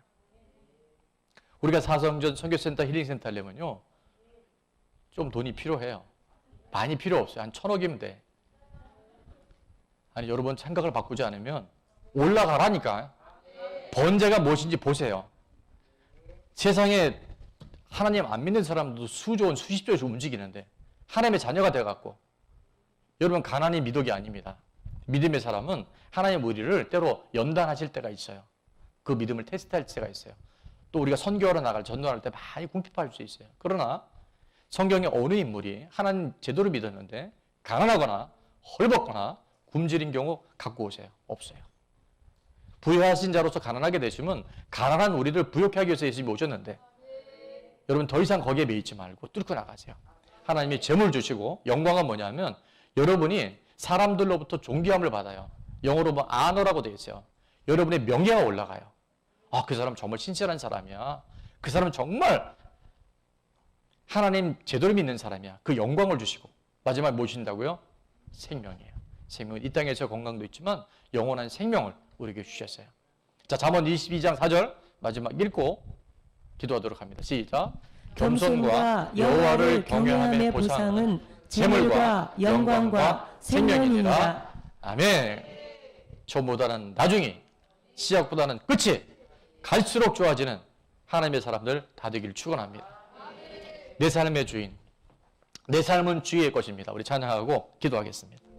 우리가 사성전 선교센터 힐링센터 하려면요. 좀 돈이 필요해요. 많이 필요 없어요. 한 1,000억이면 돼. 아니 여러분 생각을 바꾸지 않으면 올라가라니까. 번제가 무엇인지 보세요. 세상에 하나님 안 믿는 사람도 수조 원, 수십조 원씩 움직이는데 하나님의 자녀가 돼갖고 여러분 가난이 미덕이 아닙니다. 믿음의 사람은 하나님 우리를 때로 연단하실 때가 있어요. 그 믿음을 테스트할 때가 있어요. 또 우리가 선교하러 나갈 전도할 때 많이 궁핍할 수 있어요. 그러나 성경에 어느 인물이 하나님 제대로 믿었는데 가난하거나 헐벗거나 굶주린 경우 갖고 오세요? 없어요. 부유하신 자로서 가난하게 되시면 가난한 우리를 부욕하게 하기 위해서 예수님이 오셨는데 여러분 더 이상 거기에 매이지 말고 뚫고 나가세요. 하나님이 재물 주시고 영광은 뭐냐면 여러분이 사람들로부터 존귀함을 받아요. 영어로 뭐 아너라고 되어 있어요. 여러분의 명예가 올라가요. 아, 그 사람 정말 신실한 사람이야. 그 사람은 정말 하나님 제대로 믿는 사람이야. 그 영광을 주시고 마지막에 뭐 주신다고요? 생명이에요. 생명은 이 땅에서 건강도 있지만 영원한 생명을 우리에게 주셨어요. 자, 잠언 22장 4절 마지막 읽고 기도하도록 합니다. 시작. 겸손과 여호와를 경외함의 보상은 재물과 영광과 생명이니라. 아멘. 처음보다는 나중이, 시작보다는 끝이 갈수록 좋아지는 하나님의 사람들 다 되기를 축원합니다. 내 삶의 주인, 내 삶은 주의 것입니다. 우리 찬양하고 기도하겠습니다.